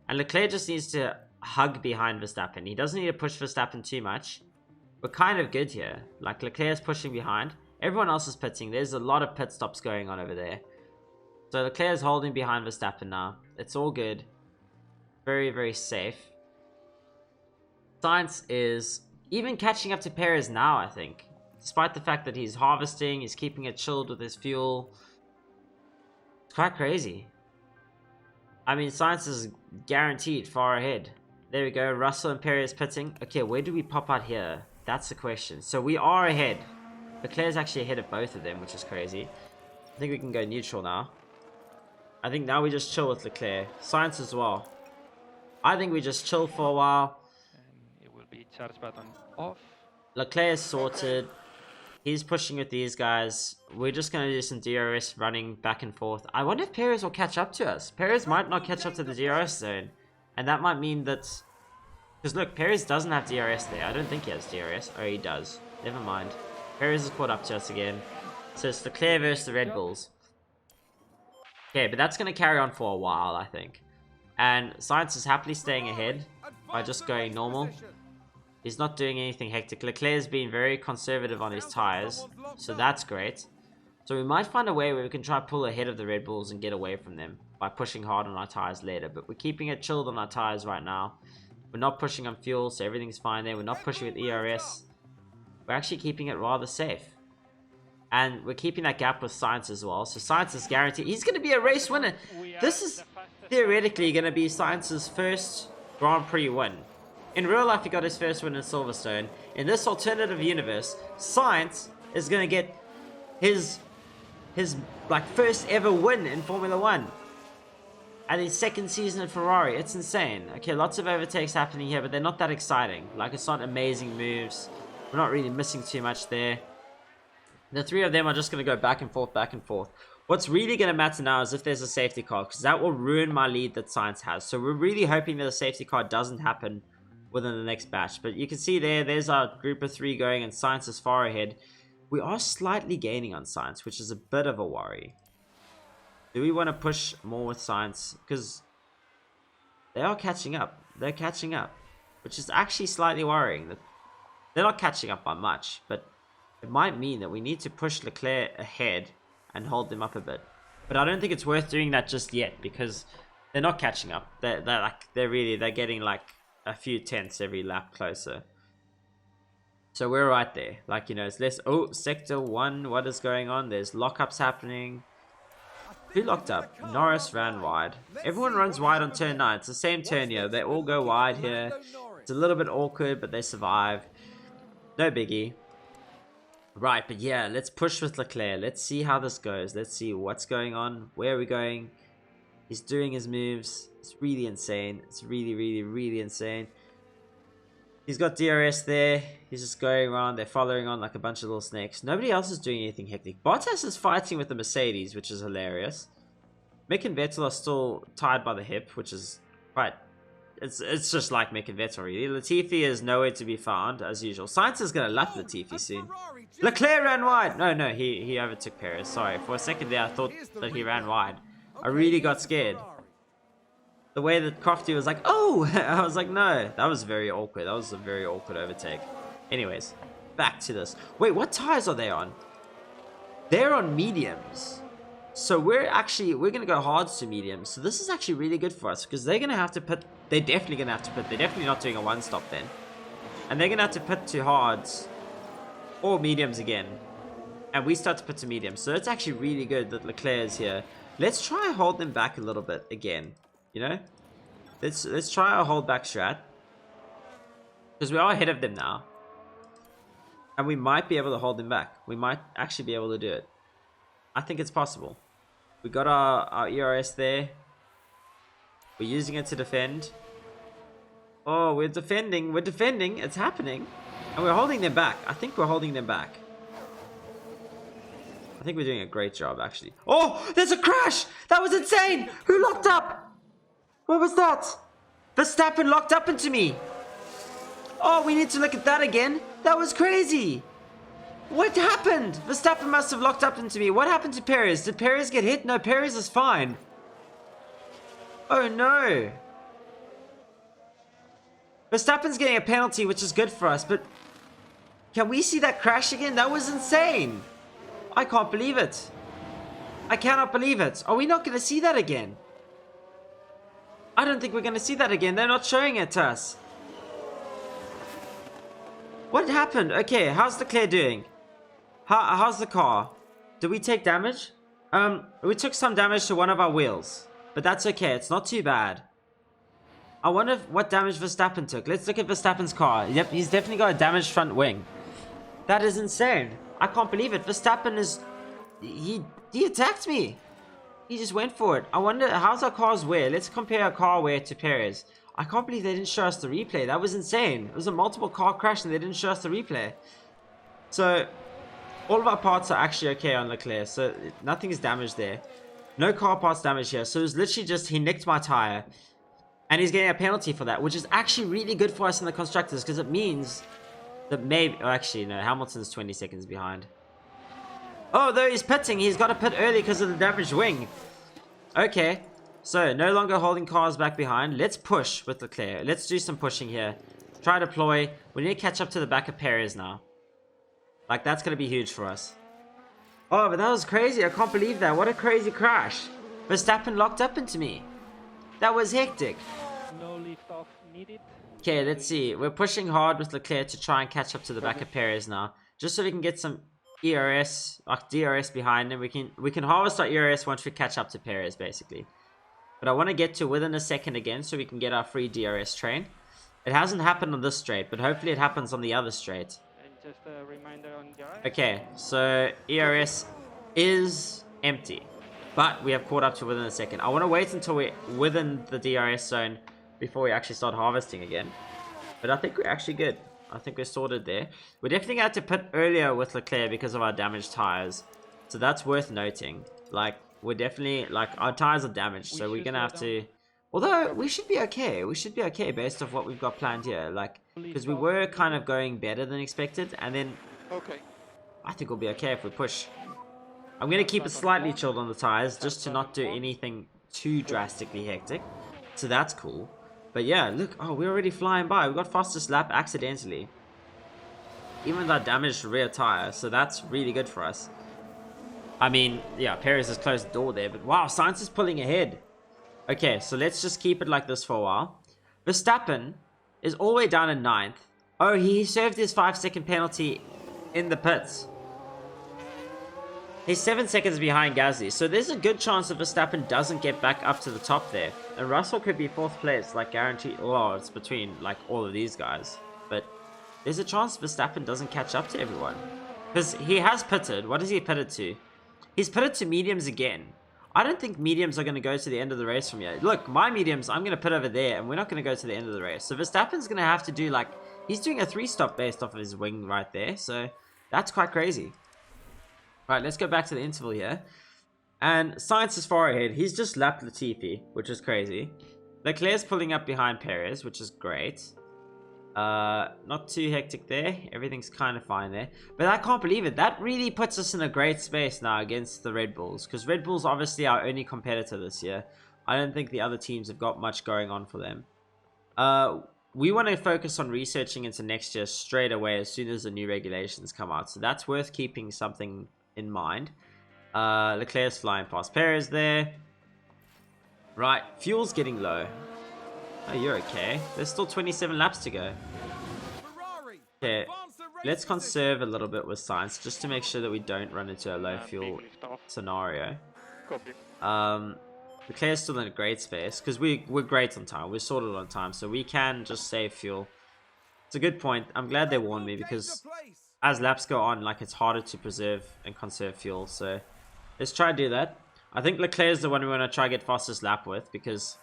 S1: And Leclerc just needs to hug behind Verstappen. He doesn't need to push Verstappen too much. We're kind of good here. Like, Leclerc's pushing behind. Everyone else is pitting. There's a lot of pit stops going on over there. So Leclerc's holding behind Verstappen now. It's all good. Very, very safe. Sainz is even catching up to Perez now, I think. Despite the fact that he's harvesting, he's keeping it chilled with his fuel. It's quite crazy. I mean, Sainz is guaranteed far ahead. There we go. Russell and Perez pitting. Okay, where do we pop out here? That's the question. So we are ahead. Leclerc's actually ahead of both of them, which is crazy. I think we can go neutral now. I think now we just chill with Leclerc. Sainz as well. I think we just chill for a while.
S3: And it will be charge button off.
S1: Leclerc is sorted. He's pushing with these guys. We're just going to do some DRS running back and forth. I wonder if Perez will catch up to us. Perez might not catch up to the DRS zone. And that might mean that... Because look, Perez doesn't have DRS there. I don't think he has DRS. Oh, he does. Never mind. Perez has caught up to us again. So it's Leclerc versus the Red Bulls. Okay, but that's going to carry on for a while, I think. And Sainz is happily staying ahead by just going normal. He's not doing anything hectic. Leclerc's been very conservative on his tires, so that's great. So we might find a way where we can try to pull ahead of the Red Bulls and get away from them by pushing hard on our tires later. But we're keeping it chilled on our tires right now. We're not pushing on fuel, so everything's fine there. We're not pushing with ERS. We're actually keeping it rather safe. And we're keeping that gap with Sainz as well. So Sainz is guaranteed. He's going to be a race winner. This is theoretically going to be Sainz's first Grand Prix win. In real life, he got his first win in Silverstone. In this alternative universe, Sainz is going to get his like first ever win in Formula 1. And his second season at Ferrari. It's insane. Okay, lots of overtakes happening here, but they're not that exciting. Like, it's not amazing moves. We're not really missing too much there. The three of them are just going to go back and forth, back and forth. What's really going to matter now is if there's a safety car, because that will ruin my lead that Sainz has. So we're really hoping that a safety car doesn't happen within the next batch. But you can see there's our group of three going, and Sainz is far ahead. We are slightly gaining on Sainz, which is a bit of a worry. Do we want to push more with Sainz? Because they are catching up. They're catching up, which is actually slightly worrying. That they're not catching up by much, but it might mean that we need to push Leclerc ahead and hold them up a bit. But I don't think it's worth doing that just yet, because they're not catching up. They're getting like a few tenths every lap closer. So we're right there. Like, you know, it's less. Oh, sector 1, what is going on? There's lockups happening. Who locked up? Norris ran wide. Everyone runs wide on turn 9. It's the same turn here. They all go wide here. It's a little bit awkward, but they survive. No biggie. Right, but yeah, let's push with Leclerc. Let's see how this goes. Let's see what's going on. Where are we going? He's doing his moves. It's really insane. It's really, really, really insane. He's got DRS there. He's just going around. They're following on like a bunch of little snakes. Nobody else is doing anything hectic. Bottas is fighting with the Mercedes, which is hilarious. Mick and Vettel are still tied by the hip, which is quite... It's just like Mick and Vettel, really. Latifi is nowhere to be found, as usual. Sainz is going to lap Latifi soon. Leclerc ran wide. No, he overtook Perez. Sorry, for a second there, I thought that he ran wide. I really got scared. The way that Crofty was like, oh! I was like, no. That was very awkward. That was a very awkward overtake. Anyways, back to this. Wait, what tires are they on? They're on mediums. So we're going to go hards to mediums. So this is actually really good for us, because they're going to have to put... They're definitely going to have to put... They're definitely not doing a one-stop then. And they're going to have to put to hards or mediums again. And we start to put to mediums. So it's actually really good that Leclerc is here. Let's try and hold them back a little bit again. You know? Let's try our hold back strat. Because we are ahead of them now. And we might be able to hold them back. We might actually be able to do it. I think it's possible. We got our ERS there. We're using it to defend. Oh, we're defending. We're defending. It's happening. And we're holding them back. I think we're holding them back. I think we're doing a great job, actually. Oh, there's a crash! That was insane! Who locked up? What was that? Verstappen locked up into me. Oh, we need to look at that again. That was crazy. What happened? Verstappen must have locked up into me. What happened to Perez? Did Perez get hit? No, Perez is fine. Oh, no. Verstappen's getting a penalty, which is good for us, but can we see that crash again? That was insane. I can't believe it. I cannot believe it. Are we not going to see that again? I don't think we're going to see that again. They're not showing it to us. What happened? Okay, how's Leclerc doing? How's the car? Did we take damage? We took some damage to one of our wheels. But that's okay. It's not too bad. I wonder what damage Verstappen took. Let's look at Verstappen's car. Yep, he's definitely got a damaged front wing. That is insane. I can't believe it. Verstappen is... He attacked me. He just went for it. I wonder, how's our car's wear? Let's compare our car wear to Perez. I can't believe they didn't show us the replay. That was insane. It was a multiple car crash and they didn't show us the replay. So, all of our parts are actually okay on Leclerc. So, nothing is damaged there. No car parts damaged here. So, it was literally just, he nicked my tire. And he's getting a penalty for that, which is actually really good for us in the constructors. Because it means that maybe... Oh, actually, no. Hamilton's 20 seconds behind. Oh, though he's pitting. He's got to pit early because of the damaged wing. Okay. So, no longer holding cars back behind. Let's push with Leclerc. Let's do some pushing here. Try to deploy. We need to catch up to the back of Perez now. Like, that's going to be huge for us. Oh, but that was crazy. I can't believe that. What a crazy crash. Verstappen locked up into me. That was hectic.
S3: No lift off needed.
S1: Okay, let's see. We're pushing hard with Leclerc to try and catch up to the back of Perez now. Just so we can get some ERS, like DRS behind him. We can harvest our ERS once we catch up to Perez, basically. But I want to get to within a second again so we can get our free DRS train. It hasn't happened on this straight, but hopefully it happens on the other straight.
S3: And just a reminder on guys.
S1: Okay, so ERS is empty. But we have caught up to within a second. I want to wait until we're within the DRS zone before we actually start harvesting again. But I think we're actually good. I think we're sorted there. We definitely had to pit earlier with Leclerc because of our damaged tires. So that's worth noting. Like, we're definitely, like, our tires are damaged. So we're going to have to... Although, we should be okay. We should be okay based off what we've got planned here. Like, because we were kind of going better than expected. And then...
S3: Okay.
S1: I think we'll be okay if we push. I'm going to keep it slightly chilled on the tires, just to not do anything too drastically hectic. So that's cool. But yeah, look. Oh, we're already flying by. We got fastest lap accidentally. Even with our damaged rear tire. So that's really good for us. I mean, yeah, Perez has closed the door there. But wow, Sainz is pulling ahead. Okay, so let's just keep it like this for a while. Verstappen is all the way down in 9th. Oh, he served his 5-second penalty in the pits. He's 7 seconds behind Gasly, so there's a good chance that Verstappen doesn't get back up to the top there. And Russell could be 4th place, like guaranteed. Oh, it's between like all of these guys. But there's a chance Verstappen doesn't catch up to everyone. Because he has pitted. What has he pitted to? He's pitted to mediums again. I don't think mediums are going to go to the end of the race from here. Look, my mediums, I'm going to put over there, and we're not going to go to the end of the race. So Verstappen's going to have to do like... He's doing a 3-stop based off of his wing right there, so that's quite crazy. Right, let's go back to the interval here. And Sainz is far ahead. He's just lapped Latifi, which is crazy. Leclerc's pulling up behind Perez, which is great. Not too hectic there. Everything's kind of fine there. But I can't believe it. That really puts us in a great space now against the Red Bulls. Because Red Bull's obviously our only competitor this year. I don't think the other teams have got much going on for them. We want to focus on researching into next year straight away as soon as the new regulations come out. So that's worth keeping something in mind. Leclerc's flying past Perez there. Right, fuel's getting low. Oh, you're okay. There's still 27 laps to go. Okay, let's conserve a little bit with Sainz just to make sure that we don't run into a low fuel scenario. Leclerc's still in a great space because we're great on time. We're sorted on time, so we can just save fuel. It's a good point. I'm glad they warned me because as laps go on, like, it's harder to preserve and conserve fuel. So let's try to do that. I think Leclerc is the one we want to try to get fastest lap with because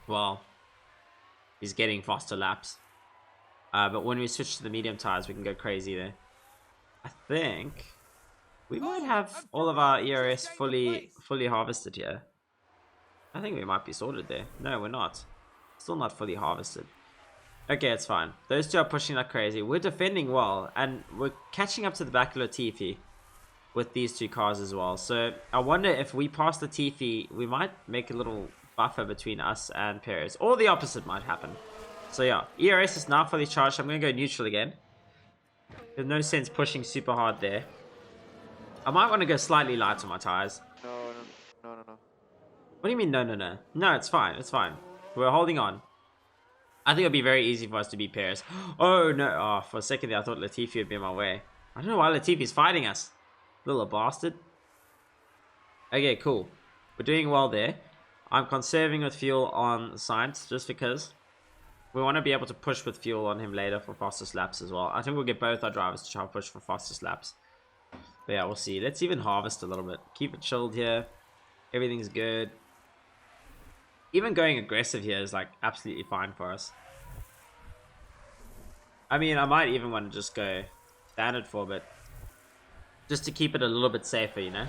S1: well, he's getting faster laps. But when we switch to the medium tires, we can go crazy there. I think we might have all of our ERS fully harvested here. I think we might be sorted there. No, we're not. Still not fully harvested. Okay, it's fine. Those two are pushing like crazy. We're defending well, and we're catching up to the back of Latifi with these two cars as well. So I wonder if we pass Latifi, we might make a little buffer between us and Perez. Or the opposite might happen. So yeah, ERS is now fully charged. I'm going to go neutral again. There's no sense pushing super hard there. I might want to go slightly light on my tires.
S4: No.
S1: What do you mean, no? No, it's fine. It's fine. We're holding on. I think it'll be very easy for us to beat Perez. Oh, no. Oh, for a second there, I thought Latifi would be in my way. I don't know why Latifi's fighting us. Little bastard. Okay, cool. We're doing well there. I'm conserving with fuel on Science just because we want to be able to push with fuel on him later for fastest laps as well. I think we'll get both our drivers to try and push for fastest laps. But yeah, we'll see. Let's even harvest a little bit. Keep it chilled here. Everything's good. Even going aggressive here is like absolutely fine for us. I mean, I might even want to just go standard for a bit. Just to keep it a little bit safer, you know?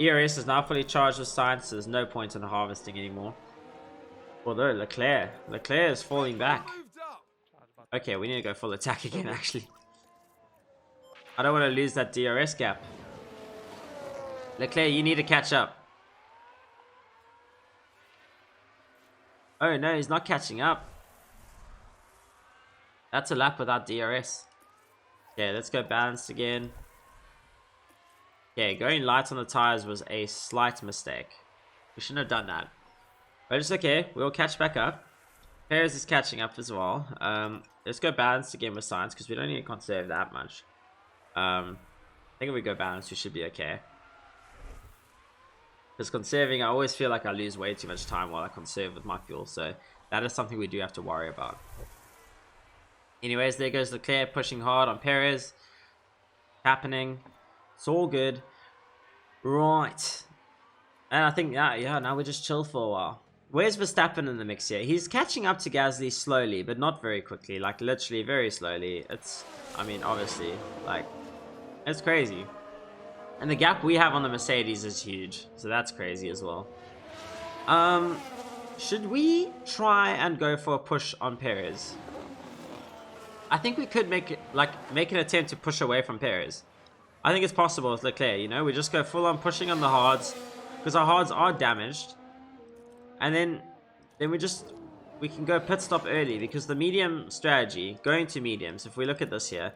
S1: ERS is now fully charged with Science, so there's no point in harvesting anymore. Although Leclerc is falling back. Okay, we need to go full attack again, actually. I don't want to lose that DRS gap. Leclerc, you need to catch up. Oh no, he's not catching up. That's a lap without DRS. Okay, let's go balanced again. Okay, going light on the tires was a slight mistake. We shouldn't have done that. But it's okay, we'll catch back up. Perez is catching up as well. Let's go balanced again with Science because we don't need to conserve that much. I think if we go balanced, we should be okay. Because conserving, I always feel like I lose way too much time while I conserve with my fuel. So that is something we do have to worry about. Anyways, there goes Leclerc pushing hard on Perez. Happening. It's all good. Right. And I think, yeah, now we just chill for a while. Where's Verstappen in the mix here? He's catching up to Gasly slowly, but not very quickly. Like, literally very slowly. It's, I mean, obviously, like, it's crazy. And the gap we have on the Mercedes is huge. So that's crazy as well. Should we try and go for a push on Perez? I think we could make an attempt to push away from Perez. I think it's possible with Leclerc, you know? We just go full on pushing on the hards. Because our hards are damaged. And then we can go pit stop early. Because the medium strategy, going to mediums, if we look at this here,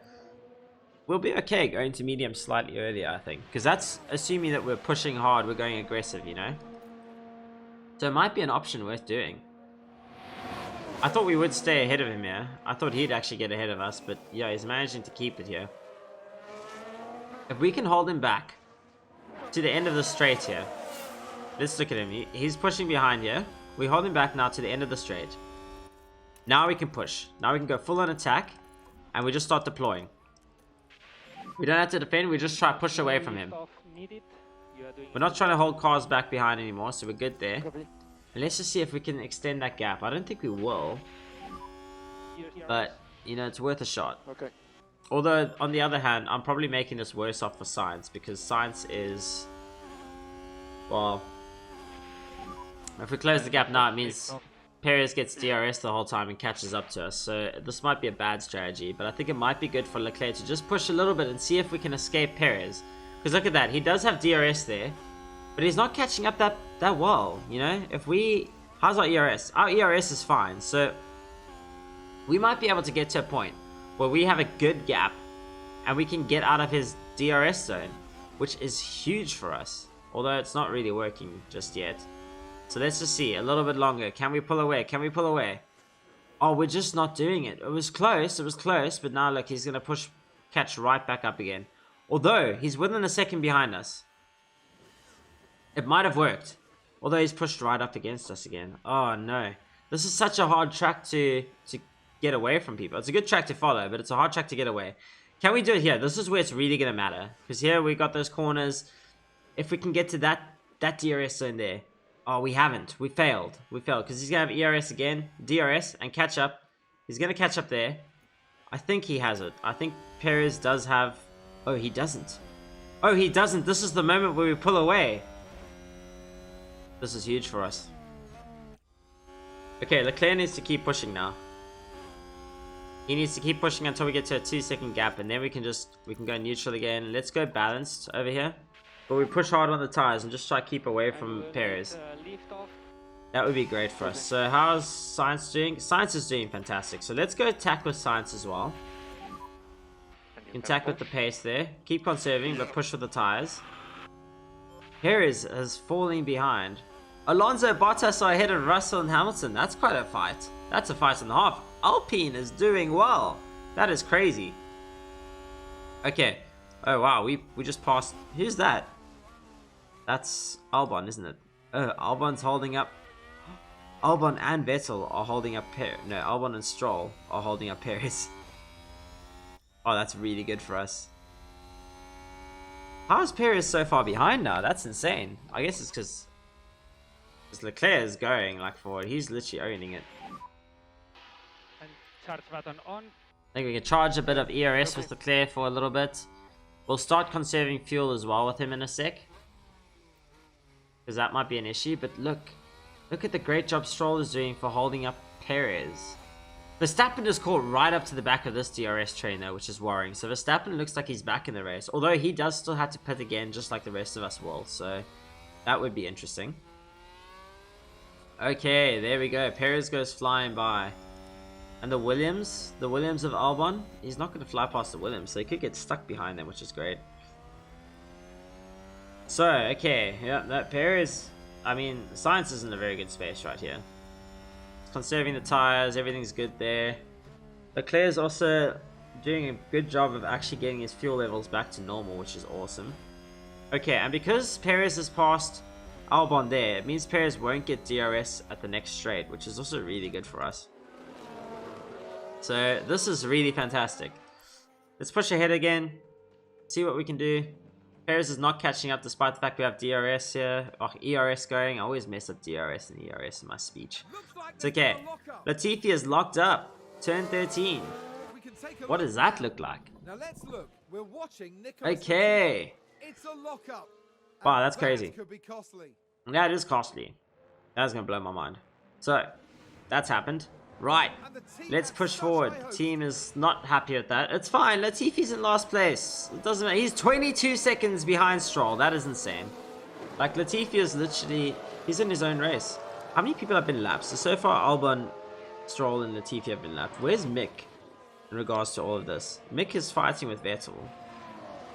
S1: we'll be okay going to medium slightly earlier, I think. Because that's assuming that we're pushing hard, we're going aggressive, you know? So it might be an option worth doing. I thought we would stay ahead of him here. I thought he'd actually get ahead of us, but yeah, he's managing to keep it here. If we can hold him back to the end of the straight here. Let's look at him. He's pushing behind here. We hold him back now to the end of the straight. Now we can push. Now we can go full on attack. And we just start deploying. We don't have to defend, we just try to push away from him. We're not trying to hold cars back behind anymore, so we're good there. And let's just see if we can extend that gap. I don't think we will. But, you know, it's worth a shot.
S4: Okay.
S1: Although, on the other hand, I'm probably making this worse off for Science. Because Science is... Well... If we close the gap now, it means Perez gets DRS the whole time and catches up to us. So this might be a bad strategy, but I think it might be good for Leclerc to just push a little bit and see if we can escape Perez. Because look at that, he does have DRS there, but he's not catching up that well, you know? If we... How's our ERS? Our ERS is fine, so we might be able to get to a point where we have a good gap and we can get out of his DRS zone, which is huge for us. Although it's not really working just yet. So let's just see, a little bit longer. Can we pull away? Can we pull away? Oh, we're just not doing it. It was close, but now look, he's going to catch right back up again. Although, he's within a second behind us. It might have worked. Although he's pushed right up against us again. Oh no. This is such a hard track to get away from people. It's a good track to follow, but it's a hard track to get away. Can we do it here? This is where it's really going to matter. Because here we got those corners. If we can get to that DRS zone there. Oh, we haven't. We failed. We failed because he's gonna have ERS again, DRS, and catch up. He's gonna catch up there. I think he has it. I think Perez does have. Oh, he doesn't. Oh, he doesn't. This is the moment where we pull away. This is huge for us. Okay, Leclerc needs to keep pushing now. He needs to keep pushing until we get to a 2-second gap, and then we can go neutral again. Let's go balanced over here. But we push hard on the tires and just try to keep away from Perez. That would be great for us. So how's Science doing? Science is doing fantastic. So let's go attack with Science as well. Attack with the pace there. Keep conserving, but push with the tires. Perez is falling behind. Alonso, Bottas are ahead of Russell and Hamilton. That's quite a fight. That's a fight and a half. Alpine is doing well. That is crazy. Okay. Oh wow, we just passed. Who's that? That's Albon, isn't it? Oh, Albon's holding up. Albon and Vettel are holding up No, Albon and Stroll are holding up Perez. Oh, that's really good for us. How is Perez so far behind now? That's insane. I guess it's because Leclerc is going like forward. He's literally owning it.
S3: And charge button on.
S1: I think we can charge a bit of ERS with Leclerc for a little bit. We'll start conserving fuel as well with him in a sec, because that might be an issue. But look at the great job Stroll is doing for holding up Perez. Verstappen is caught right up to the back of this DRS train though, which is worrying. So Verstappen looks like he's back in the race, although he does still have to pit again, just like the rest of us will. So that would be interesting. Okay, there we go. Perez goes flying by. And the Williams of Albon, he's not going to fly past the Williams, so he could get stuck behind them, which is great. So, okay, yeah, that Perez, I mean, Science is in a very good space right here. It's conserving the tires, everything's good there. Leclerc's also doing a good job of actually getting his fuel levels back to normal, which is awesome. Okay, and because Perez has passed Albon there, it means Perez won't get DRS at the next straight, which is also really good for us. So this is really fantastic. Let's push ahead again, see what we can do. Perez is not catching up despite the fact we have DRS here, or ERS going. I always mess up DRS and ERS in my speech. It's okay. Latifi is locked up. Turn 13. What does that look like?
S2: Now let's look. We're watching Nicholas.
S1: Okay.
S2: It's a lockup.
S1: Wow, that's crazy.
S2: Could be costly.
S1: That is costly. That's gonna blow my mind. So, that's happened. Right. Let's push forward. Team is not happy with that. It's fine. Latifi's in last place. It doesn't matter. He's 22 seconds behind Stroll. That is insane. Like, Latifi is literally... He's in his own race. How many people have been lapped? So far, Albon, Stroll, and Latifi have been lapped. Where's Mick in regards to all of this? Mick is fighting with Vettel.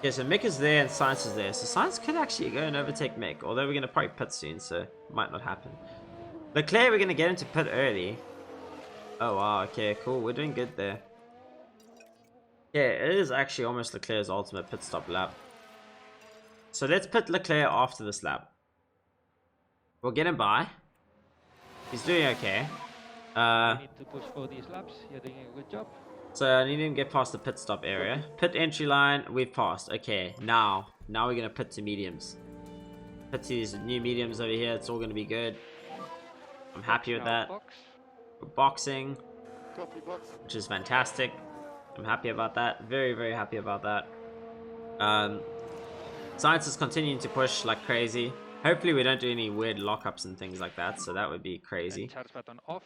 S1: Yeah, so Mick is there and Sainz is there. So Sainz could actually go and overtake Mick. Although we're going to probably pit soon, so it might not happen. Leclerc, we're going to get him to pit early. Oh wow, okay, cool. We're doing good there. Yeah, it is actually almost Leclerc's ultimate pit stop lap. So let's pit Leclerc after this lap. We'll get him by. He's doing okay.
S3: You need to push for these laps. You're doing a good job.
S1: So I need him to get past the pit stop area. Pit entry line, we've passed. Okay, now we're gonna pit to mediums. Pit to these new mediums over here. It's all gonna be good. I'm happy with that. We're boxing, which is fantastic. I'm happy about that. Very, very happy about that. Science is continuing to push like crazy. Hopefully we don't do any weird lockups and things like that, so that would be crazy.
S3: Charge button off.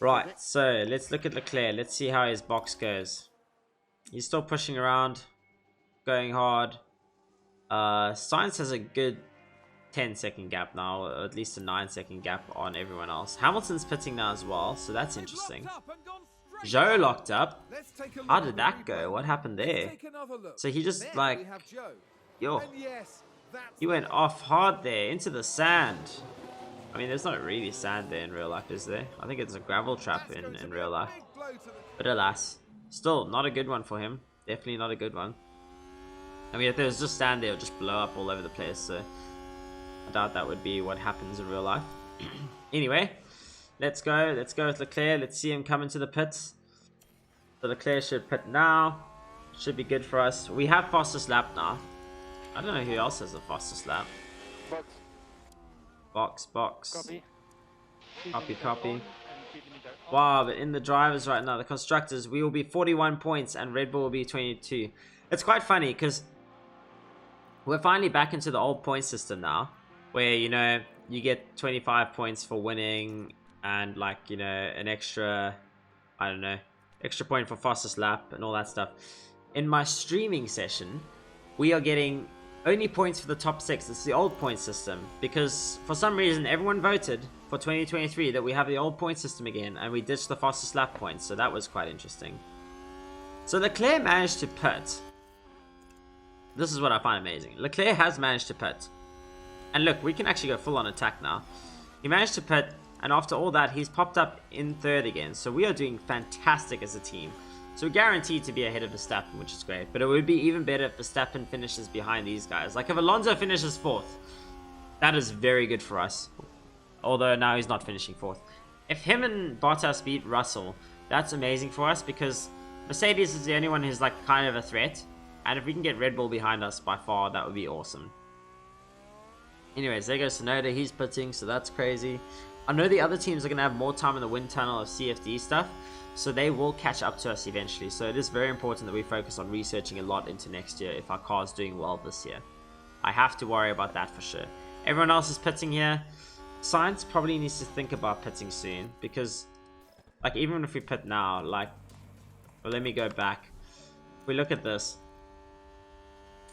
S1: Right, so let's look at Leclerc. Let's see how his box goes. He's still pushing around, going hard. Science has a good 10-second gap now, or at least a 9-second gap on everyone else. Hamilton's pitting now as well, so that's interesting. Joe locked up. How did that go? What happened there? So he just like, yo, he went off hard there into the sand. I mean, there's not really sand there in real life, is there? I think it's a gravel trap in real life. But alas, still not a good one for him. Definitely not a good one. I mean, if there was just sand there, it would just blow up all over the place, so I doubt that would be what happens in real life. Anyway, let's go with Leclerc. Let's see him come into the pits. So Leclerc should pit now. Should be good for us. We have fastest lap now. I don't know who else has the fastest lap. Box.
S3: Copy.
S1: Copy. Wow, but in the drivers right now, the constructors, we will be 41 points and Red Bull will be 22. It's quite funny because we're finally back into the old point system now, where, you know, you get 25 points for winning and, like, you know, an extra, I don't know, extra point for fastest lap and all that stuff. In my streaming session, we are getting only points for the top 6. It's the old point system because for some reason everyone voted for 2023 that we have the old point system again and we ditched the fastest lap points, so that was quite interesting. So Leclerc managed to pit. This is what I find amazing. Leclerc has managed to pit. And look, we can actually go full on attack now. He managed to pit, and after all that, he's popped up in 3rd again. So we are doing fantastic as a team. So we're guaranteed to be ahead of Verstappen, which is great. But it would be even better if Verstappen finishes behind these guys. Like if Alonso finishes 4th, that is very good for us. Although now he's not finishing 4th. If him and Bottas beat Russell, that's amazing for us because Mercedes is the only one who's like kind of a threat. And if we can get Red Bull behind us by far, that would be awesome. Anyways, there goes Sonoda. He's pitting, so that's crazy. I know the other teams are going to have more time in the wind tunnel of CFD stuff, so they will catch up to us eventually. So it is very important that we focus on researching a lot into next year if our car's doing well this year. I have to worry about that for sure. Everyone else is pitting here. Science probably needs to think about pitting soon because, like, even if we pit now, like, well, let me go back. If we look at this,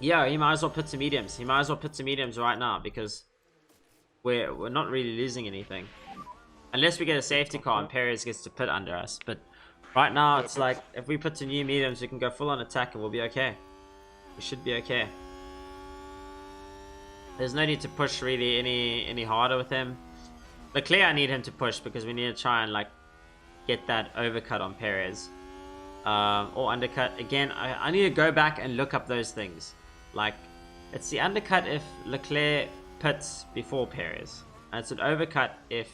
S1: yeah, he might as well put to mediums. He might as well put to mediums right now because we're not really losing anything. Unless we get a safety car and Perez gets to pit under us. But right now, it's like, if we put to new mediums, we can go full on attack and we'll be okay. We should be okay. There's no need to push really any harder with him. Leclerc, I need him to push because we need to try and, like, get that overcut on Perez. Or undercut. Again, I need to go back and look up those things. Like, it's the undercut if Leclerc pits before Perez. And it's an overcut if...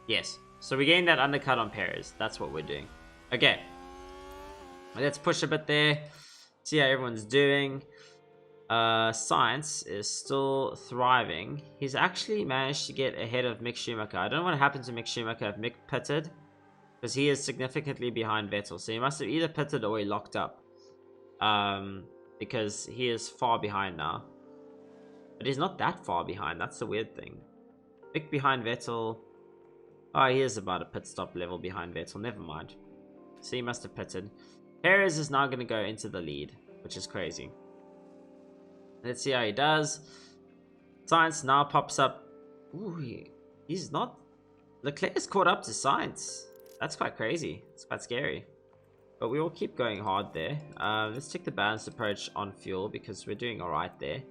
S1: Yes. So we're getting that undercut on Perez. That's what we're doing. Okay. Let's push a bit there. See how everyone's doing. Science is still thriving. He's actually managed to get ahead of Mick Schumacher. I don't know what happened to Mick Schumacher if Mick pitted, because he is significantly behind Vettel. So he must have either pitted or he locked up. Because he is far behind now. But he's not that far behind. That's the weird thing. Mick behind Vettel. Oh, he is about a pit stop level behind Vettel. Never mind. So he must have pitted. Perez is now going to go into the lead, which is crazy. Let's see how he does. Science now pops up. Ooh, he's not... Leclerc is caught up to Science. That's quite crazy. It's quite scary. But we will keep going hard there. Let's take the balanced approach on fuel because we're doing alright there.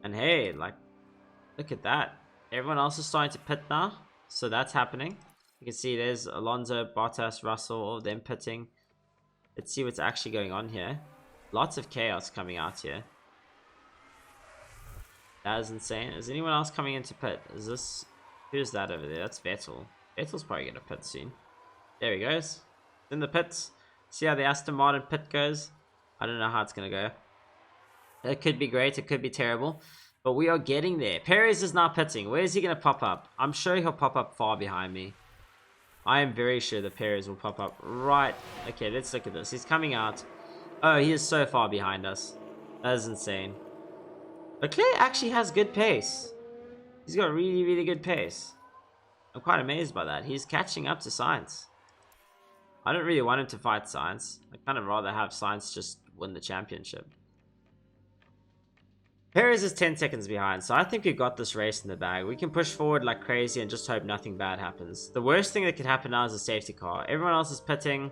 S1: And hey, like, look at that. Everyone else is starting to pit now. So that's happening. You can see there's Alonso, Bottas, Russell, all of them pitting. Let's see what's actually going on here. Lots of chaos coming out here. That is insane. Is anyone else coming into pit? Is this... Who's that over there? That's Vettel. Vettel's probably going to pit soon. There he goes. In the pits. See how the Aston Martin pit goes? I don't know how it's going to go. It could be great. It could be terrible. But we are getting there. Perez is now pitting. Where is he going to pop up? I'm sure he'll pop up far behind me. I am very sure that Perez will pop up right... Okay, let's look at this. He's coming out. Oh, he is so far behind us. That is insane. Leclerc actually has good pace. He's got really, really good pace. I'm quite amazed by that. He's catching up to Sainz. I don't really want him to fight Sainz. I'd kind of rather have Sainz just win the championship. Perez is 10 seconds behind, so I think we've got this race in the bag. We can push forward like crazy and just hope nothing bad happens. The worst thing that could happen now is a safety car. Everyone else is pitting.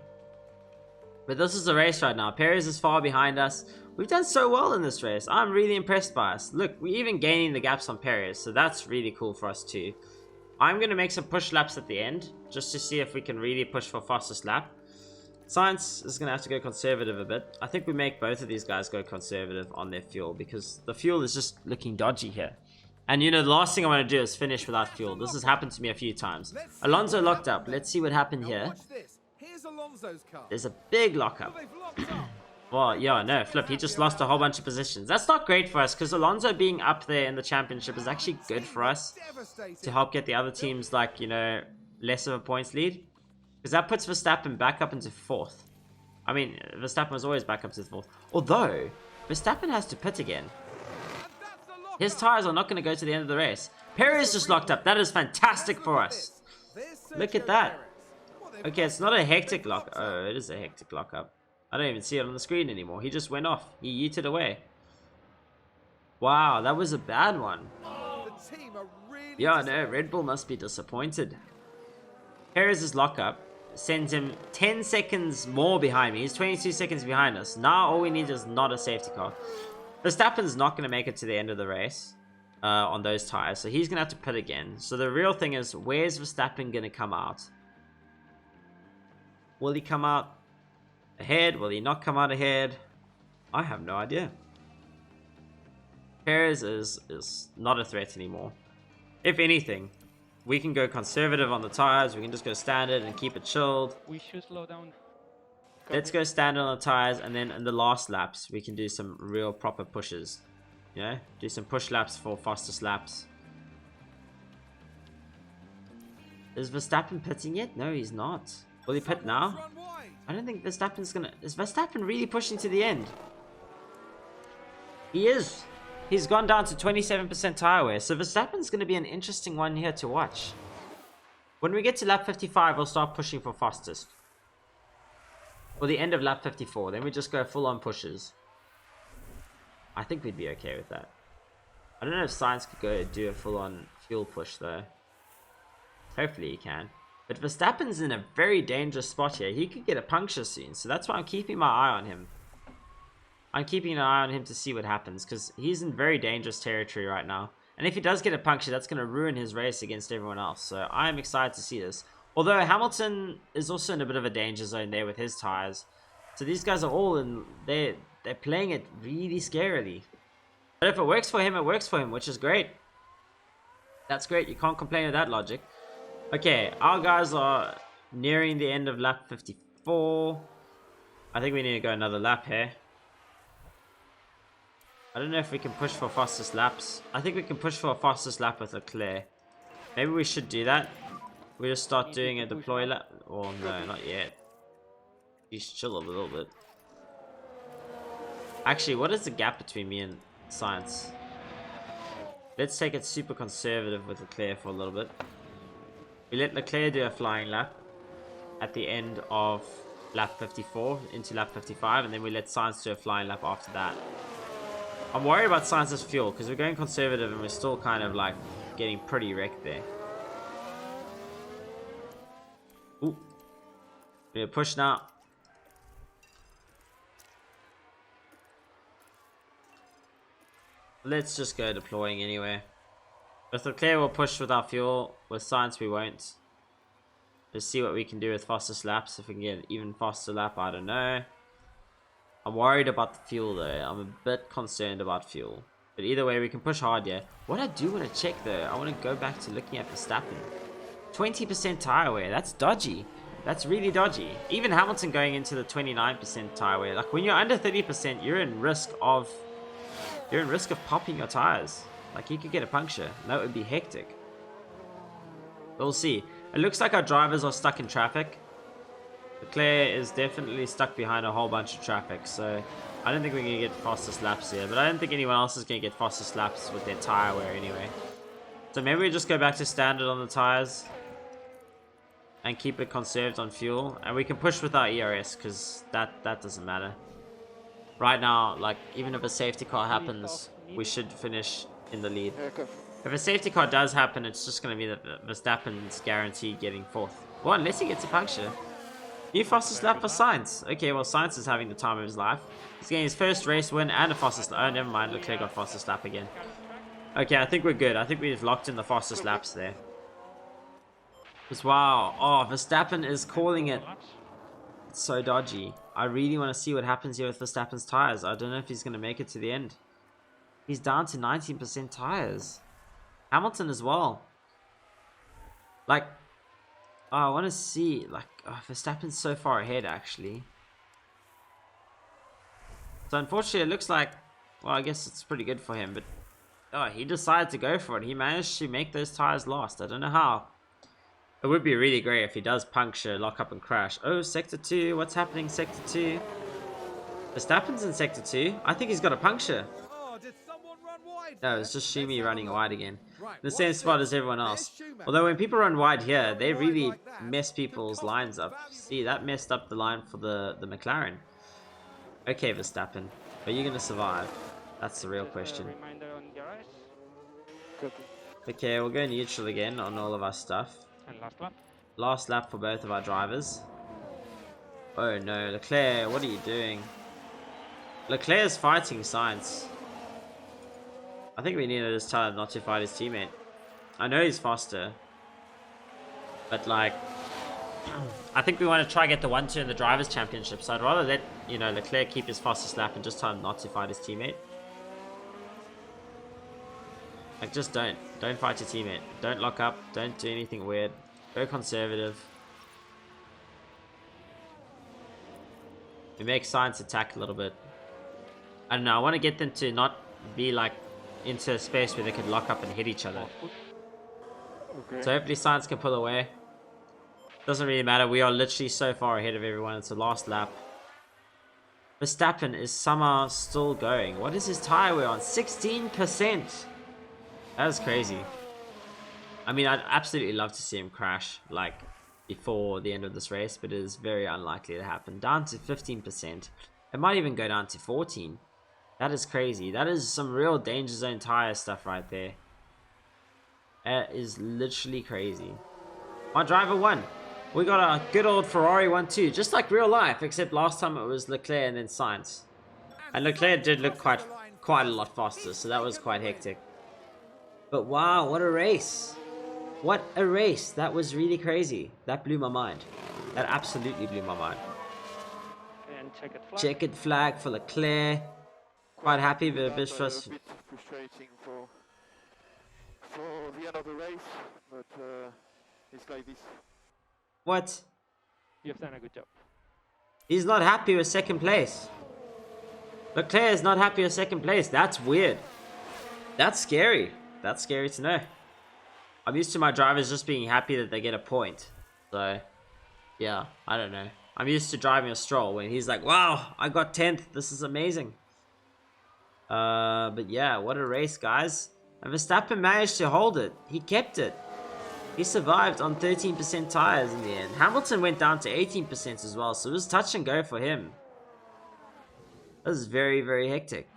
S1: But this is the race right now. Perez is far behind us. We've done so well in this race. I'm really impressed by us. Look, we're even gaining the gaps on Perez, so that's really cool for us too. I'm going to make some push laps at the end, just to see if we can really push for fastest lap. Science is going to have to go conservative a bit. I think we make both of these guys go conservative on their fuel, because the fuel is just looking dodgy here. And you know, the last thing I want to do is finish without fuel. This has happened to me a few times. Alonso locked up. Let's see what happened here.
S2: Here's Alonso's car.
S1: There's a big lockup. Well, yeah, no, Flip, he just lost a whole bunch of positions. That's not great for us, because Alonso being up there in the championship is actually good for us to help get the other teams, like, you know, less of a points lead. Because that puts Verstappen back up into 4th. I mean, Verstappen was always back up to 4th. Although, Verstappen has to pit again. His tires are not going to go to the end of the race. Perez just locked up. That is fantastic for us. Look at that. Okay, it's not a hectic lock. Oh, it is a hectic lockup. I don't even see it on the screen anymore. He just went off. He yeeted away. Wow, that was a bad one. Yeah, no, Red Bull must be disappointed. Perez's lockup sends him 10 seconds more behind me. He's 22 seconds behind us. Now all we need is not a safety car. Verstappen's not going to make it to the end of the race on those tires. So he's going to have to pit again. So the real thing is, where's Verstappen going to come out? Will he come out ahead? Will he not come out ahead? I have no idea. Perez is not a threat anymore. If anything, we can go conservative on the tires. We can just go standard and keep it chilled.
S3: We should slow down.
S1: Let's go standard on the tires, and then in the last laps, we can do some real proper pushes. You know, do some push laps for fastest laps. Is Verstappen pitting yet? No, he's not. Will he pit now? I don't think Verstappen's gonna... Is Verstappen really pushing to the end? He is. He's gone down to 27% tire wear. So Verstappen's gonna be an interesting one here to watch. When we get to lap 55, we'll start pushing for fastest. Or the end of lap 54. Then we just go full on pushes. I think we'd be okay with that. I don't know if Sainz could go do a full on fuel push though. Hopefully he can. But Verstappen's in a very dangerous spot here. He could get a puncture soon. So that's why I'm keeping my eye on him. I'm keeping an eye on him to see what happens. Because he's in very dangerous territory right now. And if he does get a puncture, that's going to ruin his race against everyone else. So I'm excited to see this. Although Hamilton is also in a bit of a danger zone there with his tires. So these guys are all in... They're playing it really scarily. But if it works for him, it works for him, which is great. That's great. You can't complain with that logic. Okay, our guys are nearing the end of lap 54. I think we need to go another lap here. I don't know if we can push for fastest laps. I think we can push for a fastest lap with Leclerc. Maybe we should do that. We just start doing a deploy lap. Oh no, not yet. Just chill a little bit. Actually, what is the gap between me and Sainz? Let's take it super conservative with Leclerc for a little bit. We let Leclerc do a flying lap at the end of lap 54 into lap 55, and then we let Sainz do a flying lap after that. I'm worried about Sainz's fuel because we're going conservative and we're still kind of like getting pretty wrecked there. Ooh. We're gonna push now. Let's just go deploying anyway. With Leclerc we'll push with our fuel. With Sainz we won't. Let's see what we can do with fastest laps. If we can get an even faster lap, I don't know. I'm worried about the fuel though. I'm a bit concerned about fuel. But either way we can push hard, yeah. What I do want to check though, I want to go back to looking at Verstappen. 20% tire wear, that's dodgy. That's really dodgy. Even Hamilton going into the 29% tire wear. Like when you're under 30%, you're in risk of popping your tires. Like you could get a puncture. That would be hectic. We'll see. It looks like our drivers are stuck in traffic. Leclerc is definitely stuck behind a whole bunch of traffic. So I don't think we're going to get fastest laps here. But I don't think anyone else is going to get fastest laps with their tire wear anyway. So maybe we just go back to standard on the tires. And keep it conserved on fuel. And we can push with our ERS because that doesn't matter. Right now, like, even if a safety car happens, we should finish in the lead. If a safety car does happen, it's just going to be that Verstappen's guaranteed getting 4th. Well, unless he gets a puncture. New fastest lap for Sainz. Okay, well, Sainz is having the time of his life. He's getting his first race win and a fastest lap. Oh, never mind. Leclerc got fastest lap again. Okay, I think we're good. I think we've locked in the fastest laps there. Because, wow. Oh, Verstappen is calling it. It's so dodgy. I really want to see what happens here with Verstappen's tires. I don't know if he's going to make it to the end. He's down to 19% tires. Hamilton as well. Like, oh, I want to see. Like, oh, Verstappen's so far ahead, actually. So unfortunately, it looks like, well, I guess it's pretty good for him, but oh, he decided to go for it. He managed to make those tires last. I don't know how. It would be really great if he does puncture, lock up, and crash. Oh, Sector 2. What's happening, Sector 2? Verstappen's in Sector 2. I think he's got a puncture.
S2: Oh, did someone run wide?
S1: No, it's just Shumi running wide again.
S2: Right,
S1: In the same spot as everyone else. Although when people run wide here, they really mess people's lines up. See, that messed up the line for the McLaren. Okay, Verstappen. Are you going to survive? That's the real question.
S3: Reminder on garage.
S1: Okay, we'll go neutral again on all of our stuff.
S3: And last lap.
S1: Last lap for both of our drivers. Oh no, Leclerc, what are you doing? Leclerc's fighting Sainz. I think we need to just tell him not to fight his teammate. I know he's faster. But like, I think we want to try get the 1-2 in the Drivers' Championship. So I'd rather let, you know, Leclerc keep his fastest lap and just tell him not to fight his teammate. Like, just don't fight your teammate. Don't lock up. Don't do anything weird. Go conservative. We make Sainz attack a little bit. I don't know. I want to get them to not be like into a space where they could lock up and hit each other.
S3: Okay.
S1: So hopefully Sainz can pull away. Doesn't really matter. We are literally so far ahead of everyone. It's the last lap. Verstappen is somehow still going. What is his tire wear on? 16%. That is crazy. I mean, I'd absolutely love to see him crash, like, before the end of this race, but it is very unlikely to happen. Down to 15%. It might even go down to 14. That is crazy. That is some real danger zone tire stuff right there. That is literally crazy. My driver won. We got a good old Ferrari 1-2, just like real life, except last time it was Leclerc and then Sainz. And Leclerc did look quite a lot faster, so that was quite hectic. But wow, what a race. What a race. That was really crazy. That blew my mind. That absolutely blew my mind.
S3: And checkered flag.
S1: Checkered flag for Leclerc. Quite happy, but a bit frustrating
S4: for the end of the race, but it's like this.
S1: What?
S3: You've done a good job.
S1: He's not happy with second place. Leclerc is not happy with second place. That's weird. That's scary. That's scary to know. I'm used to my drivers just being happy that they get a point. So, yeah, I don't know. I'm used to driving a Stroll when he's like, wow, I got 10th. This is amazing. But yeah, what a race, guys. And Verstappen managed to hold it. He kept it. He survived on 13% tires in the end. Hamilton went down to 18% as well, so it was touch and go for him. This is very, very hectic.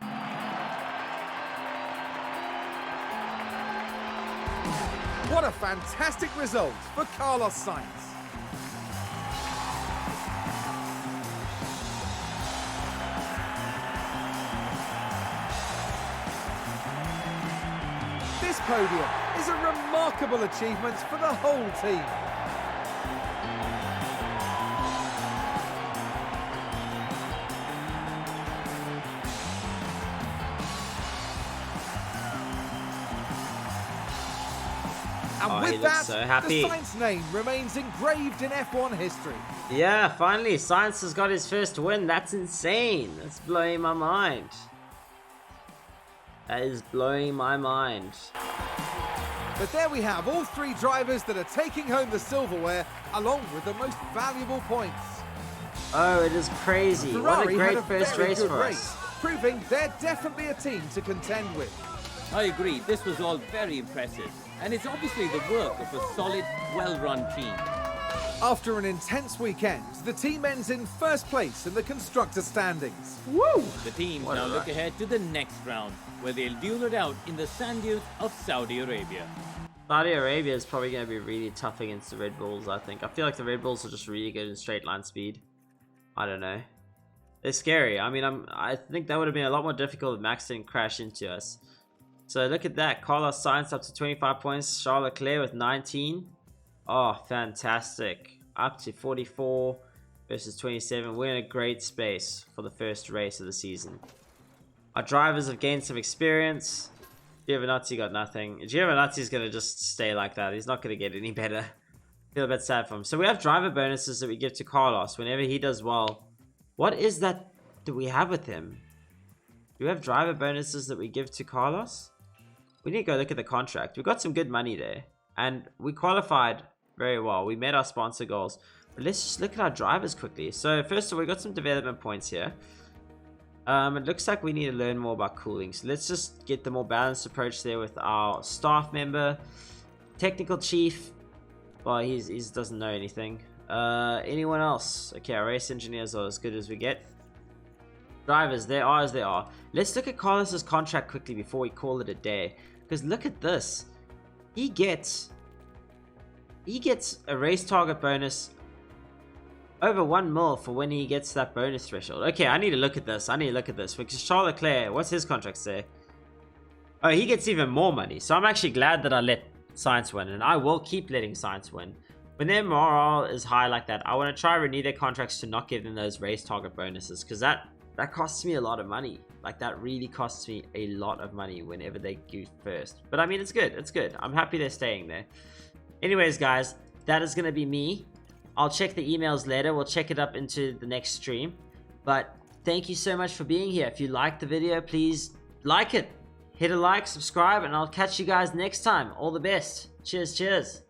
S2: What a fantastic result for Carlos Sainz. This podium is a remarkable achievement for the whole team. And
S1: Oh, he
S2: with
S1: looks
S2: that,
S1: so happy.
S2: the Sainz name remains engraved in F1 history.
S1: Yeah, finally, Sainz has got his first win. That's insane. That's blowing my mind. That is blowing my mind.
S2: But there we have all three drivers that are taking home the silverware, along with the most valuable points.
S1: Oh, it is crazy. What a
S2: Ferrari
S1: great
S2: had a
S1: first
S2: very
S1: race
S2: good
S1: for
S2: race,
S1: us.
S2: proving they're definitely a team to contend with.
S5: I agree, this was all very impressive. And it's obviously the work of a solid, well-run team.
S2: After an intense weekend, the team ends in first place in the constructor standings.
S5: Woo! The teams
S1: What a
S5: now look
S1: rush.
S5: ahead to the next round, where they'll duel it out in the sand dunes of Saudi Arabia.
S1: Saudi Arabia is probably going to be really tough against the Red Bulls, I think. I feel like the Red Bulls are just really good in straight line speed. I don't know. They're scary. I mean, I think that would have been a lot more difficult if Max didn't crash into us. So look at that. Carlos Sainz up to 25 points. Charles Leclerc with 19. Oh, fantastic. Up to 44 versus 27. We're in a great space for the first race of the season. Our drivers have gained some experience. Giovinazzi got nothing. Giovinazzi's going to just stay like that. He's not going to get any better. I feel a bit sad for him. So we have driver bonuses that we give to Carlos whenever he does well. What is that we have with him? Do we have driver bonuses that we give to Carlos? We need to go look at the contract. We got some good money there. And we qualified very well. We met our sponsor goals. But let's just look at our drivers quickly. So first of all, we got some development points here. It looks like we need to learn more about cooling. So let's just get the more balanced approach there with our staff member. Technical chief. Well, he doesn't know anything. Anyone else? Okay, our race engineers are as good as we get. Drivers, they are as they are. Let's look at Carlos's contract quickly before we call it a day. Because look at this. He gets a race target bonus over 1 mil for when he gets that bonus threshold. Okay, I need to look at this. Because Charles Leclerc, what's his contract say? Oh, he gets even more money. So I'm actually glad that I let Science win. And I will keep letting Science win. When their morale is high like that, I want to try to renew their contracts to not give them those race target bonuses. Because that costs me a lot of money. Like, that really costs me a lot of money whenever they go first. But I mean, it's good. It's good. I'm happy they're staying there. Anyways, guys, that is going to be me. I'll check the emails later. We'll check it up into the next stream. But thank you so much for being here. If you liked the video, please like it. Hit a like, subscribe, and I'll catch you guys next time. All the best. Cheers, cheers.